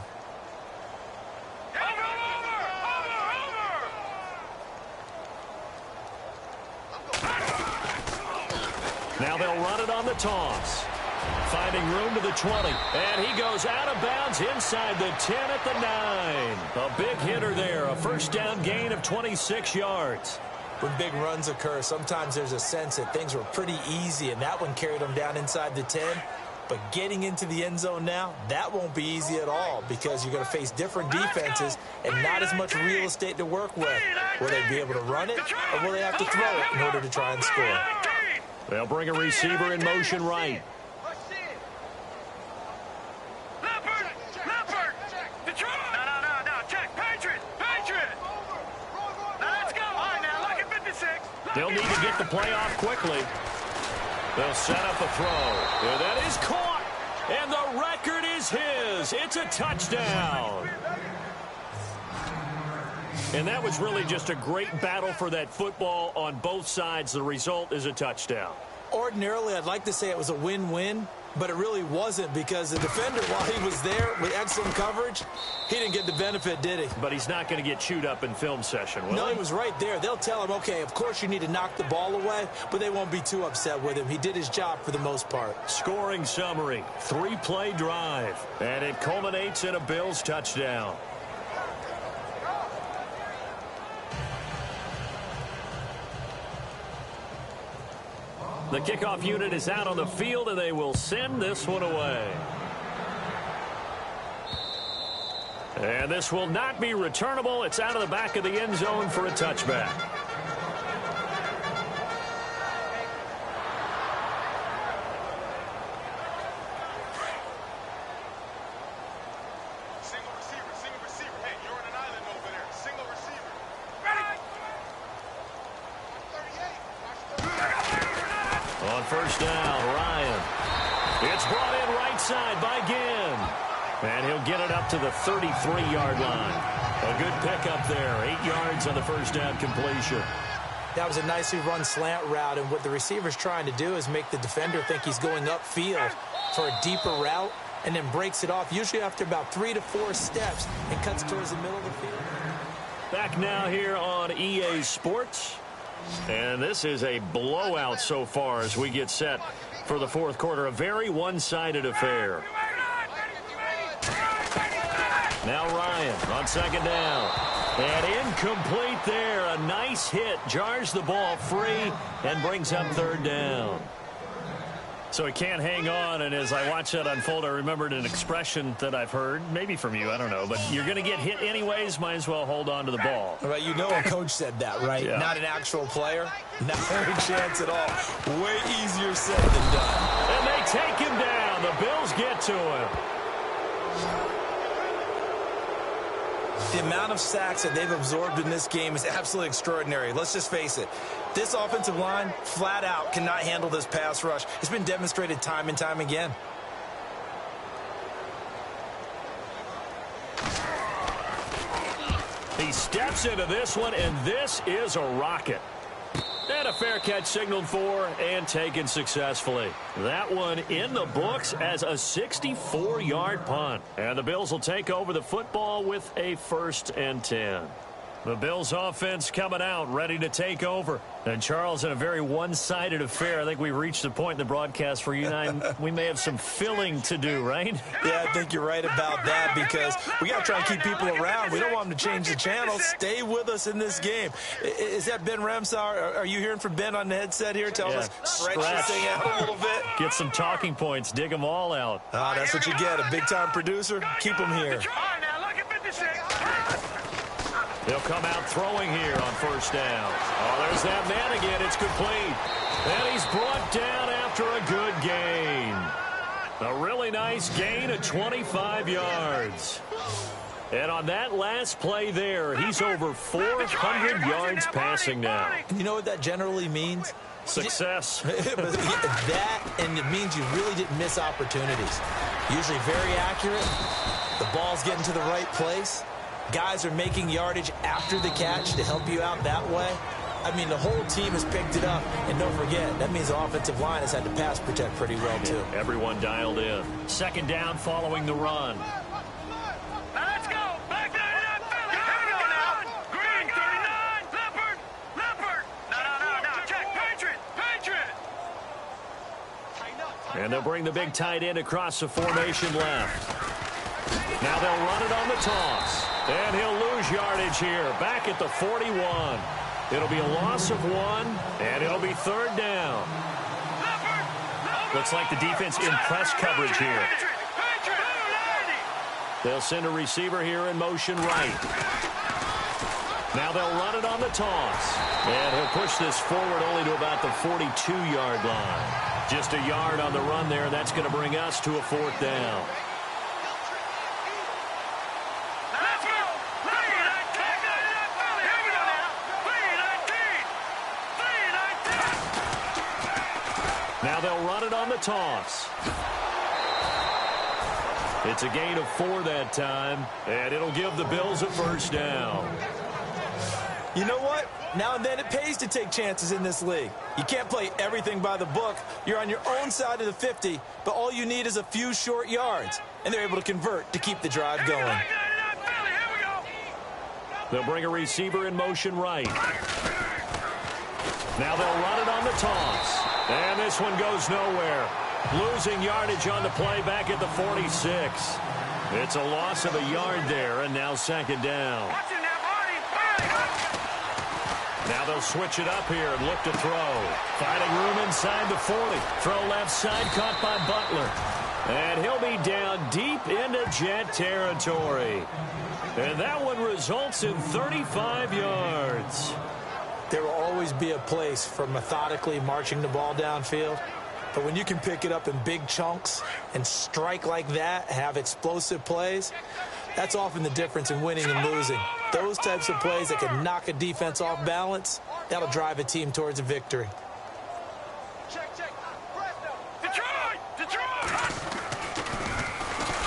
Now they'll run it on the toss. Finding room to the 20. And he goes out of bounds inside the 10 at the 9. A big hitter there. A first down gain of 26 yards. When big runs occur, sometimes there's a sense that things were pretty easy, and that one carried them down inside the 10. But getting into the end zone now, that won't be easy at all because you're going to face different defenses and not as much real estate to work with. Will they be able to run it, or will they have to throw it in order to try and score? They'll bring a receiver in motion right. They'll need to get the play off quickly. They'll set up a throw. And that is caught. And the record is his. It's a touchdown. And that was really just a great battle for that football on both sides. The result is a touchdown. Ordinarily, I'd like to say it was a win-win, but it really wasn't because the defender, while he was there with excellent coverage, he didn't get the benefit, did he? But he's not going to get chewed up in film session, will he? No, he was right there. They'll tell him, okay, of course you need to knock the ball away, but they won't be too upset with him. He did his job for the most part. Scoring summary, 3-play drive, and it culminates in a Bills touchdown. The kickoff unit is out on the field, and they will send this one away. And this will not be returnable. It's out of the back of the end zone for a touchback. Single receiver. Hey, you're on an island over there. Single receiver. On first down, Ryan. It's brought in right side by Ginn. And he'll get it up to the 33-yard line. A good pickup there. 8 yards on the first down completion. That was a nicely run slant route, and what the receiver's trying to do is make the defender think he's going upfield for a deeper route and then breaks it off, usually after about 3 to 4 steps, and cuts towards the middle of the field. Back now here on EA Sports. And this is a blowout so far as we get set for the fourth quarter. A very one-sided affair. Now Ryan on second down. And incomplete there. A nice hit. Jars the ball free and brings up third down. So he can't hang on, and as I watch that unfold, I remembered an expression that I've heard, maybe from you, I don't know, but you're going to get hit anyways, might as well hold on to the ball. Right, you know a coach said that, right? Yeah. Not an actual player. Not any chance at all. Way easier said than done. And they take him down. The Bills get to him. The amount of sacks that they've absorbed in this game is absolutely extraordinary. Let's just face it. This offensive line, flat out, cannot handle this pass rush. It's been demonstrated time and time again. He steps into this one, and this is a rocket. And a fair catch signaled for and taken successfully. That one in the books as a 64-yard punt. And the Bills will take over the football with a 1st and 10. The Bills offense coming out, ready to take over. And, Charles, in a very one-sided affair, I think we've reached the point in the broadcast where you and I, we may have some filling to do, right? Yeah, I think you're right about that because we got to try and keep people around. We don't want them to change the channel. Stay with us in this game. Is that Ben Ramsauer? Are you hearing from Ben on the headset here? Tell us, stretch this thing out a little bit. Get some talking points. Dig them all out. That's what you get. A big-time producer. Keep them here. They'll come out throwing here on first down. Oh, there's that man again. It's complete. And he's brought down after a good gain. A really nice gain of 25 yards. And on that last play there, he's over 400 yards passing now. You know what that generally means? Success. That, and it means you really didn't miss opportunities. Usually very accurate. The ball's getting to the right place. Guys are making yardage after the catch to help you out that way. I mean, the whole team has picked it up. And don't forget, that means the offensive line has had to pass protect pretty well, too. Everyone dialed in. Second down following the run. Let's go. Back there to that Philly. Here we go now. Green, 39. Leopard. No. Check. Patriot. And they'll bring the big tight end across the formation left. Now they'll run it on the toss. And he'll lose yardage here. Back at the 41. It'll be a loss of 1, and it'll be third down. Looks like the defense in press coverage here. They'll send a receiver here in motion right. Now they'll run it on the toss. And he'll push this forward only to about the 42-yard line. Just a yard on the run there. That's going to bring us to a fourth down. Now they'll run it on the toss. It's a gain of 4 that time, and it'll give the Bills a first down. You know what? Now and then it pays to take chances in this league. You can't play everything by the book. You're on your own side of the 50, but all you need is a few short yards, and they're able to convert to keep the drive going. They'll bring a receiver in motion right. Now they'll run it on the toss. And this one goes nowhere. Losing yardage on the play back at the 46. It's a loss of a yard there, and now second down. Now they'll switch it up here and look to throw. Finding room inside the 40. Throw left side, caught by Butler. And he'll be down deep into Jet territory. And that one results in 35 yards. There will always be a place for methodically marching the ball downfield. But when you can pick it up in big chunks and strike like that, have explosive plays, that's often the difference in winning and losing. Those types of plays that can knock a defense off balance, that'll drive a team towards a victory.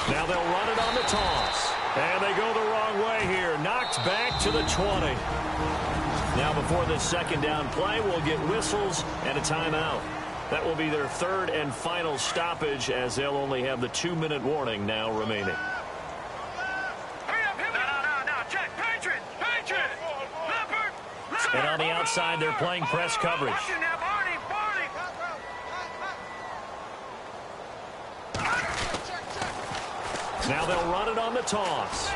Now they'll run it on the toss. And they go the wrong way here. Knocked back to the 20. Now before this second down play, we'll get whistles and a timeout. That will be their third and final stoppage as they'll only have the 2-minute warning now remaining. And on the outside, they're playing press coverage. Now they'll run it on the toss.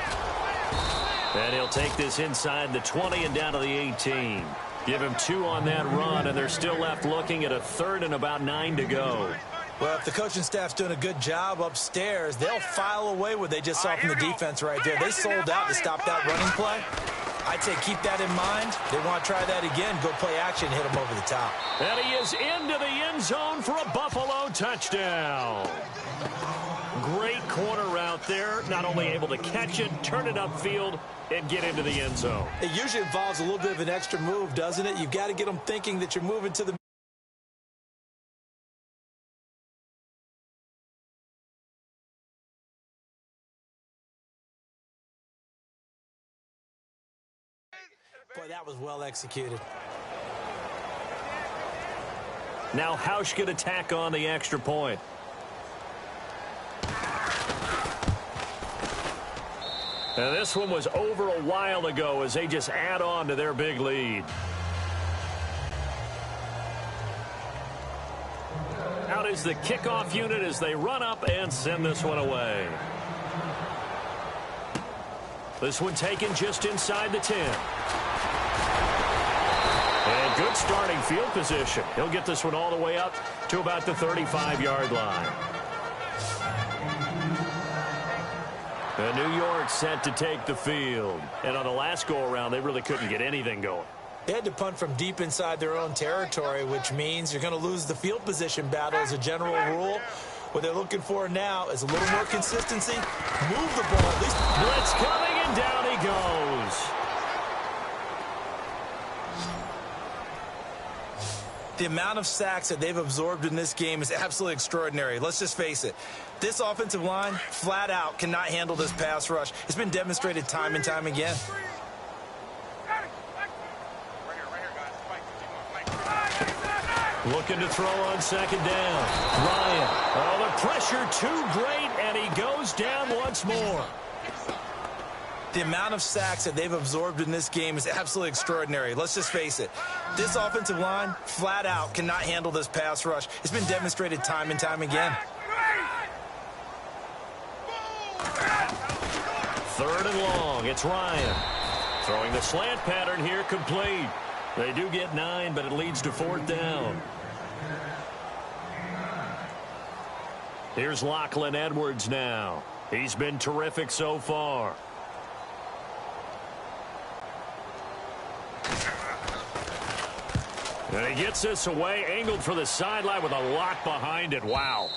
And he'll take this inside the 20 and down to the 18. Give him 2 on that run, and they're still left looking at a third and about 9 to go. Well, if the coaching staff's doing a good job upstairs, they'll file away what they just saw from the defense right there. They sold out to stop that running play. I'd say keep that in mind. They want to try that again. Go play action, hit them over the top. And he is into the end zone for a Buffalo touchdown. Great corner route there. Not only able to catch it, turn it upfield, and get into the end zone. It usually involves a little bit of an extra move, doesn't it? You've got to get them thinking that you're moving to the Boy, that was well executed. Now Hausch could attack on the extra point. And this one was over a while ago as they just add on to their big lead. Out is the kickoff unit as they run up and send this one away. This one taken just inside the 10. And good starting field position. He'll get this one all the way up to about the 35-yard line. And New York set to take the field. And on the last go-around, they really couldn't get anything going. They had to punt from deep inside their own territory, which means you're going to lose the field position battle as a general rule. What they're looking for now is a little more consistency. Move the ball at least. Blitz coming, and down he goes. The amount of sacks that they've absorbed in this game is absolutely extraordinary. Let's just face it. This offensive line, flat out, cannot handle this pass rush. It's been demonstrated time and time again. Looking to throw on second down. Ryan. Oh, the pressure too great, and he goes down once more. The amount of sacks that they've absorbed in this game is absolutely extraordinary. Let's just face it. This offensive line, flat out, cannot handle this pass rush. It's been demonstrated time and time again. Third and long. It's Ryan. Throwing the slant pattern here, complete. They do get 9, but it leads to fourth down. Here's Lachlan Edwards now. He's been terrific so far. And he gets this away, angled for the sideline with a lock behind it. Wow.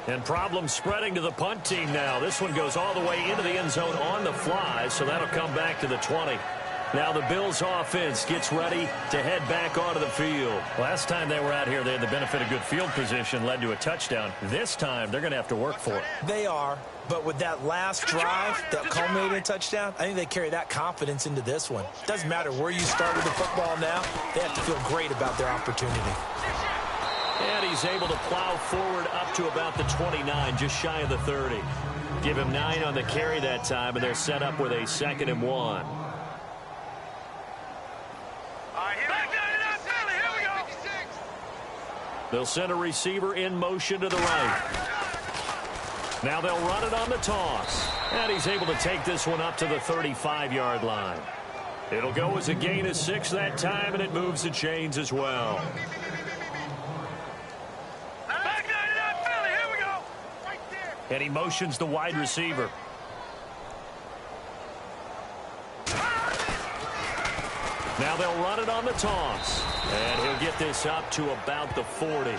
And problems spreading to the punt team now. This one goes all the way into the end zone on the fly, so that'll come back to the 20. Now the Bills offense gets ready to head back onto the field. Last time they were out here, they had the benefit of good field position, led to a touchdown. This time, they're going to have to work for it. They are, but with that last drive that culminated in a touchdown, I think they carry that confidence into this one. Doesn't matter where you start with the football now, they have to feel great about their opportunity. And he's able to plow forward up to about the 29, just shy of the 30. Give him 9 on the carry that time, and they're set up with a 2nd and 1. They'll send a receiver in motion to the right. Now they'll run it on the toss. And he's able to take this one up to the 35-yard line. It'll go as a gain of 6 that time, and it moves the chains as well. And he motions the wide receiver. Now they'll run it on the toss. And he'll get this up to about the 40.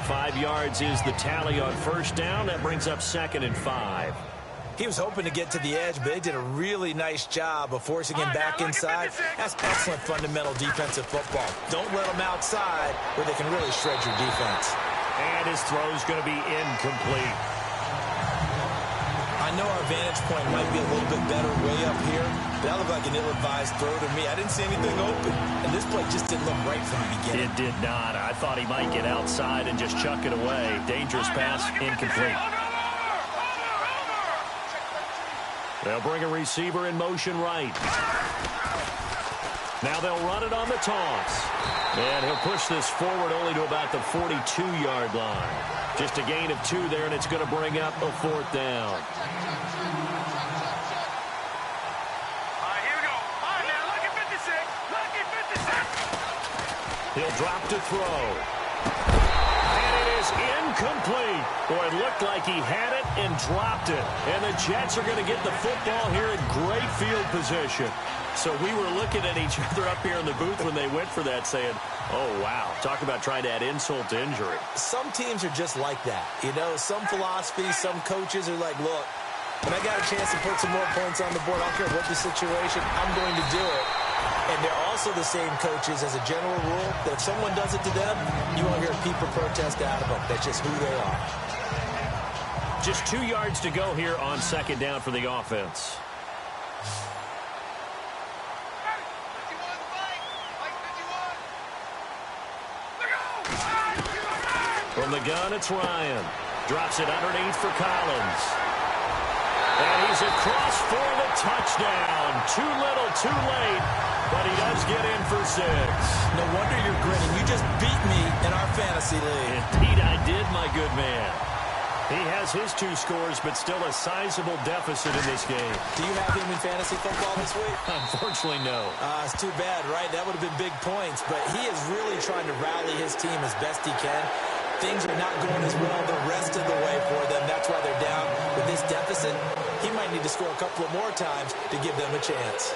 5 yards is the tally on first down. That brings up 2nd and 5. He was hoping to get to the edge, but they did a really nice job of forcing him back inside. That's excellent fundamental defensive football. Don't let them outside where they can really shred your defense. And his throw's going to be incomplete. I know our vantage point might be a little bit better way up here, but that looked like an ill-advised throw to me. I didn't see anything open, and this play just didn't look right from the beginning. It did not. I thought he might get outside and just chuck it away. Dangerous pass, incomplete. They'll bring a receiver in motion right. Now they'll run it on the toss. And he'll push this forward only to about the 42-yard line. Just a gain of 2 there, and it's going to bring up a 4th down. Here we go. All right, now, lucky 56. Lucky 56. He'll drop to throw. And it is incomplete. Boy, it looked like he had it and dropped it. And the Jets are going to get the football here in great field position. So we were looking at each other up here in the booth when they went for that saying, oh, wow, talk about trying to add insult to injury. Some teams are just like that. You know, some philosophies, some coaches are like, look, when I got a chance to put some more points on the board, I don't care what the situation, I'm going to do it. And they're also the same coaches as a general rule that if someone does it to them, you won't hear a peep or protest out of them. That's just who they are. Just 2 yards to go here on 2nd down for the offense. From the gun, it's Ryan. Drops it underneath for Collins. And he's across for the touchdown. Too little, too late, but he does get in for 6. No wonder you're grinning. You just beat me in our fantasy league. Indeed I did, my good man. He has his 2 scores, but still a sizable deficit in this game. Do you have him in fantasy football this week? Unfortunately, no. It's too bad, right? That would have been big points, but he is really trying to rally his team as best he can. Things are not going as well the rest of the way for them. That's why they're down with this deficit. He might need to score a couple of more times to give them a chance.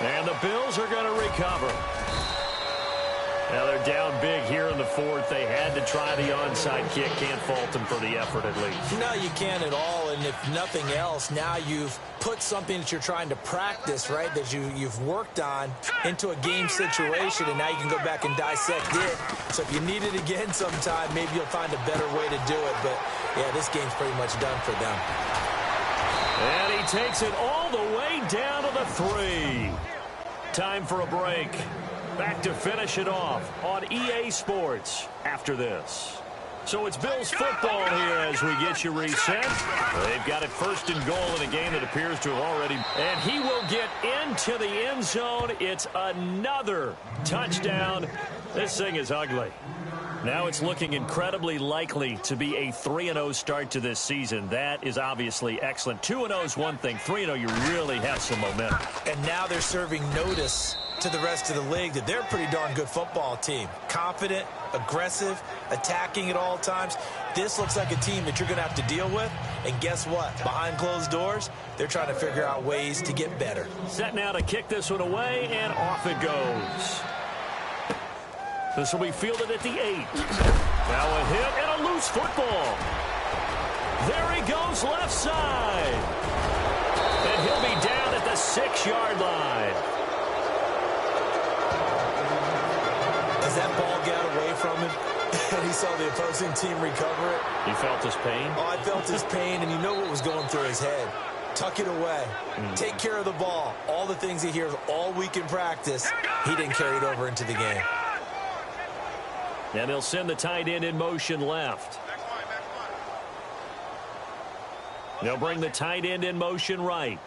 And the Bills are going to recover. Now they're down big here in the 4th. They had to try the onside kick. Can't fault them for the effort at least. No, you can't at all. And if nothing else, now you've put something that you're trying to practice, right, that you've worked on into a game situation, and now you can go back and dissect it. So if you need it again sometime, maybe you'll find a better way to do it. But, yeah, this game's pretty much done for them. And he takes it all the way down to the 3. Time for a break. Back to finish it off on EA Sports after this. So it's Bills football here as we get you reset. They've got it 1st and goal in a game that appears to have already. And he will get into the end zone. It's another touchdown. This thing is ugly. Now it's looking incredibly likely to be a 3-0 start to this season. That is obviously excellent. 2-0 is one thing. 3-0, you really have some momentum. And now they're serving notice to the rest of the league that they're a pretty darn good football team. Confident, aggressive, attacking at all times. This looks like a team that you're going to have to deal with. And guess what? Behind closed doors, they're trying to figure out ways to get better. Set now to kick this one away, and off it goes. This will be fielded at the 8. Now a hit and a loose football. There he goes left side. And he'll be down at the 6-yard line. As that ball got away from him and he saw the opposing team recover it. He felt his pain? Oh, I felt his pain, and you know what was going through his head. Tuck it away. Take care of the ball. All the things he hears all week in practice, he didn't carry it over into the game. And they'll send the tight end in motion left. They'll bring the tight end in motion right.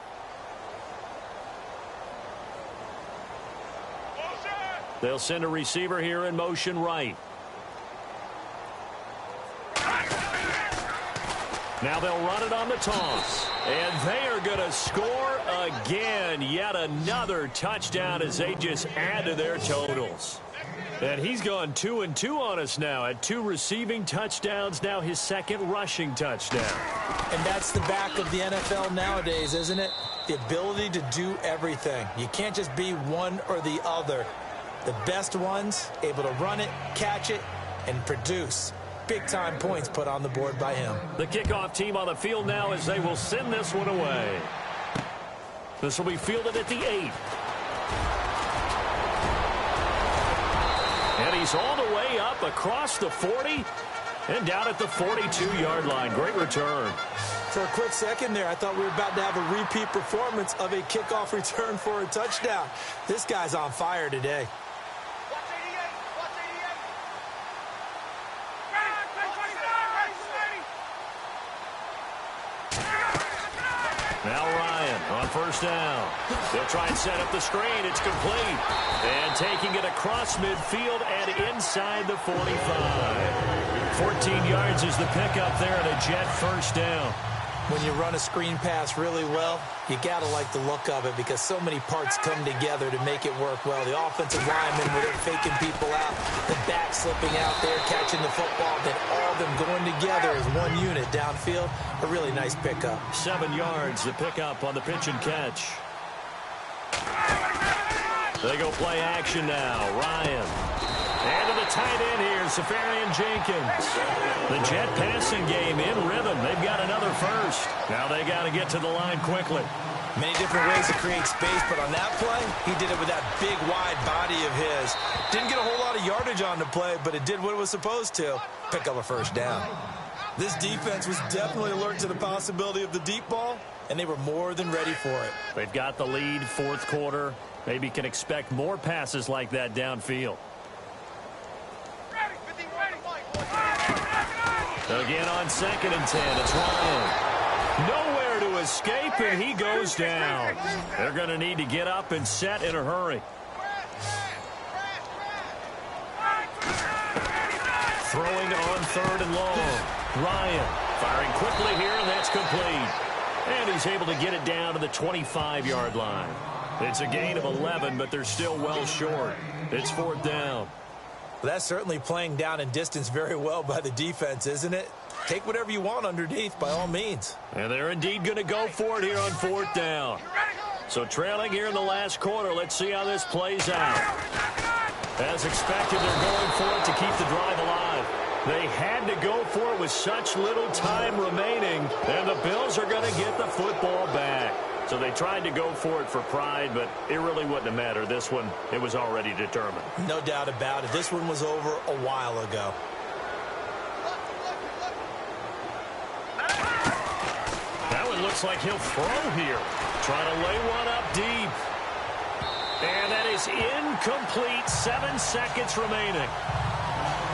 They'll send a receiver here in motion right. Now they'll run it on the toss. And they are going to score again. Yet another touchdown as they just add to their totals. And he's gone 2-2 on us now at 2 receiving touchdowns, now his 2nd rushing touchdown. And that's the back of the NFL nowadays, isn't it? The ability to do everything. You can't just be one or the other. The best ones able to run it, catch it, and produce. Big-time points put on the board by him. The kickoff team on the field now as they will send this one away. This will be fielded at the 8. And he's all the way up across the 40 and down at the 42-yard line. Great return. For a quick second there, I thought we were about to have a repeat performance of a kickoff return for a touchdown. This guy's on fire today. Now Ryan on first down. They'll try and set up the screen. It's complete. And taking it across midfield and inside the 45. 14 yards is the pickup there and a Jet first down. When you run a screen pass really well, you got to like the look of it because so many parts come together to make it work well. The offensive linemen, where they're faking people out, the back slipping out there, catching the football, then all of them going together as one unit downfield. A really nice pickup. 7 yards, the pickup on the pitch and catch. They go play action now. Ryan. And to the tight end here, Safarian Jenkins. The Jet passing game in rhythm. They've got another first. Now they got to get to the line quickly. Many different ways to create space, but on that play, he did it with that big, wide body of his. Didn't get a whole lot of yardage on the play, but it did what it was supposed to. Pick up a first down. This defense was definitely alert to the possibility of the deep ball, and they were more than ready for it. They've got the lead, fourth quarter. Maybe can expect more passes like that downfield. Again on 2nd and 10, it's Ryan. Nowhere escape, and he goes down. They're going to need to get up and set in a hurry. Throwing on 3rd and long. Ryan firing quickly here, and that's complete. And he's able to get it down to the 25-yard line. It's a gain of 11, but they're still well short. It's 4th down. That's certainly playing down and distance very well by the defense, isn't it? Take whatever you want underneath, by all means. And they're indeed going to go for it here on 4th down. So trailing here in the last quarter, let's see how this plays out. As expected, they're going for it to keep the drive alive. They had to go for it with such little time remaining, and the Bills are going to get the football back. So they tried to go for it for pride, but it really wouldn't have mattered. This one, it was already determined. No doubt about it. This one was over a while ago. That one looks like he'll throw here. Trying to lay one up deep. And that is incomplete. 7 seconds remaining.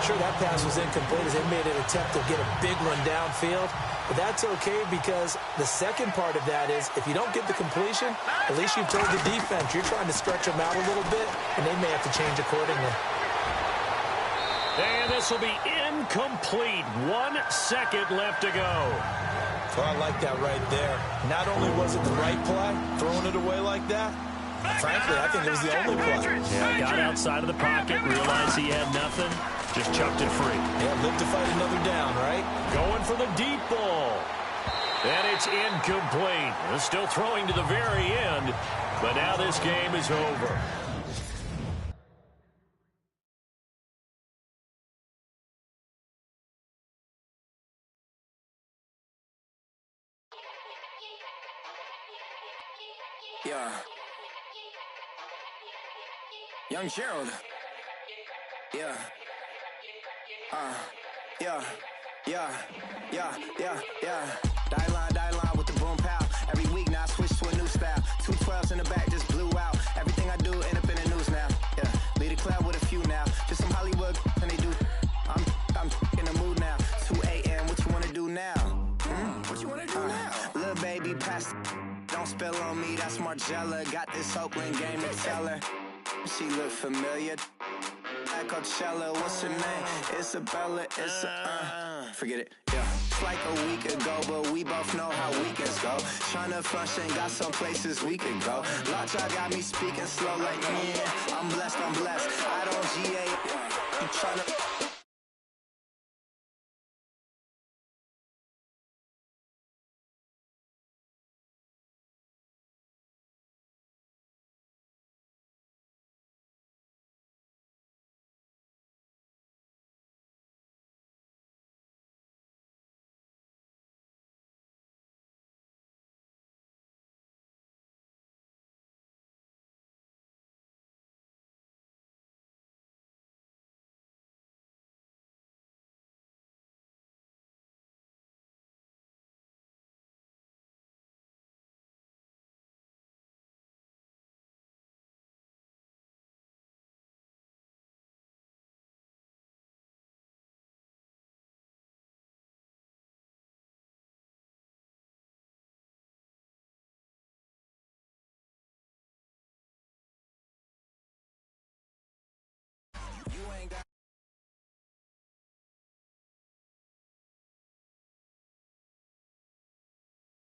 Sure, that pass was incomplete as they made an attempt to get a big one downfield. But that's okay because the second part of that is if you don't get the completion, at least you've told the defense you're trying to stretch them out a little bit, and they may have to change accordingly. And this will be incomplete. 1 second left to go. Well, I like that right there. Not only was it the right play, throwing it away like that, frankly, I think it was the only play. Yeah, got outside of the pocket, realized he had nothing, just chucked it free. Yeah, live to fight another down, right? Going for the deep ball. And it's incomplete. They're still throwing to the very end, but now this game is over. Yeah. Young Gerald. Yeah. Yeah. Die line with the boom pow. Every week now I switch to a new style. 2 12s in the back just blew out. Everything I do end up in the news now. Yeah. Lead a club with a few now. Just some Hollywood and they do. I'm in the mood now. 2 a.m. What you wanna do now? What you wanna do now? Little baby pass. Don't spill on me, that's Margella. Got this Oakland game to tell her. She look familiar. Like Coachella, what's her name? Isabella, forget it, yeah. It's like a week ago, but we both know how weekends go. Tryna function, got some places we could go. Lockjaw got me speaking slow like, yeah, I'm blessed. I don't GA, you tryna...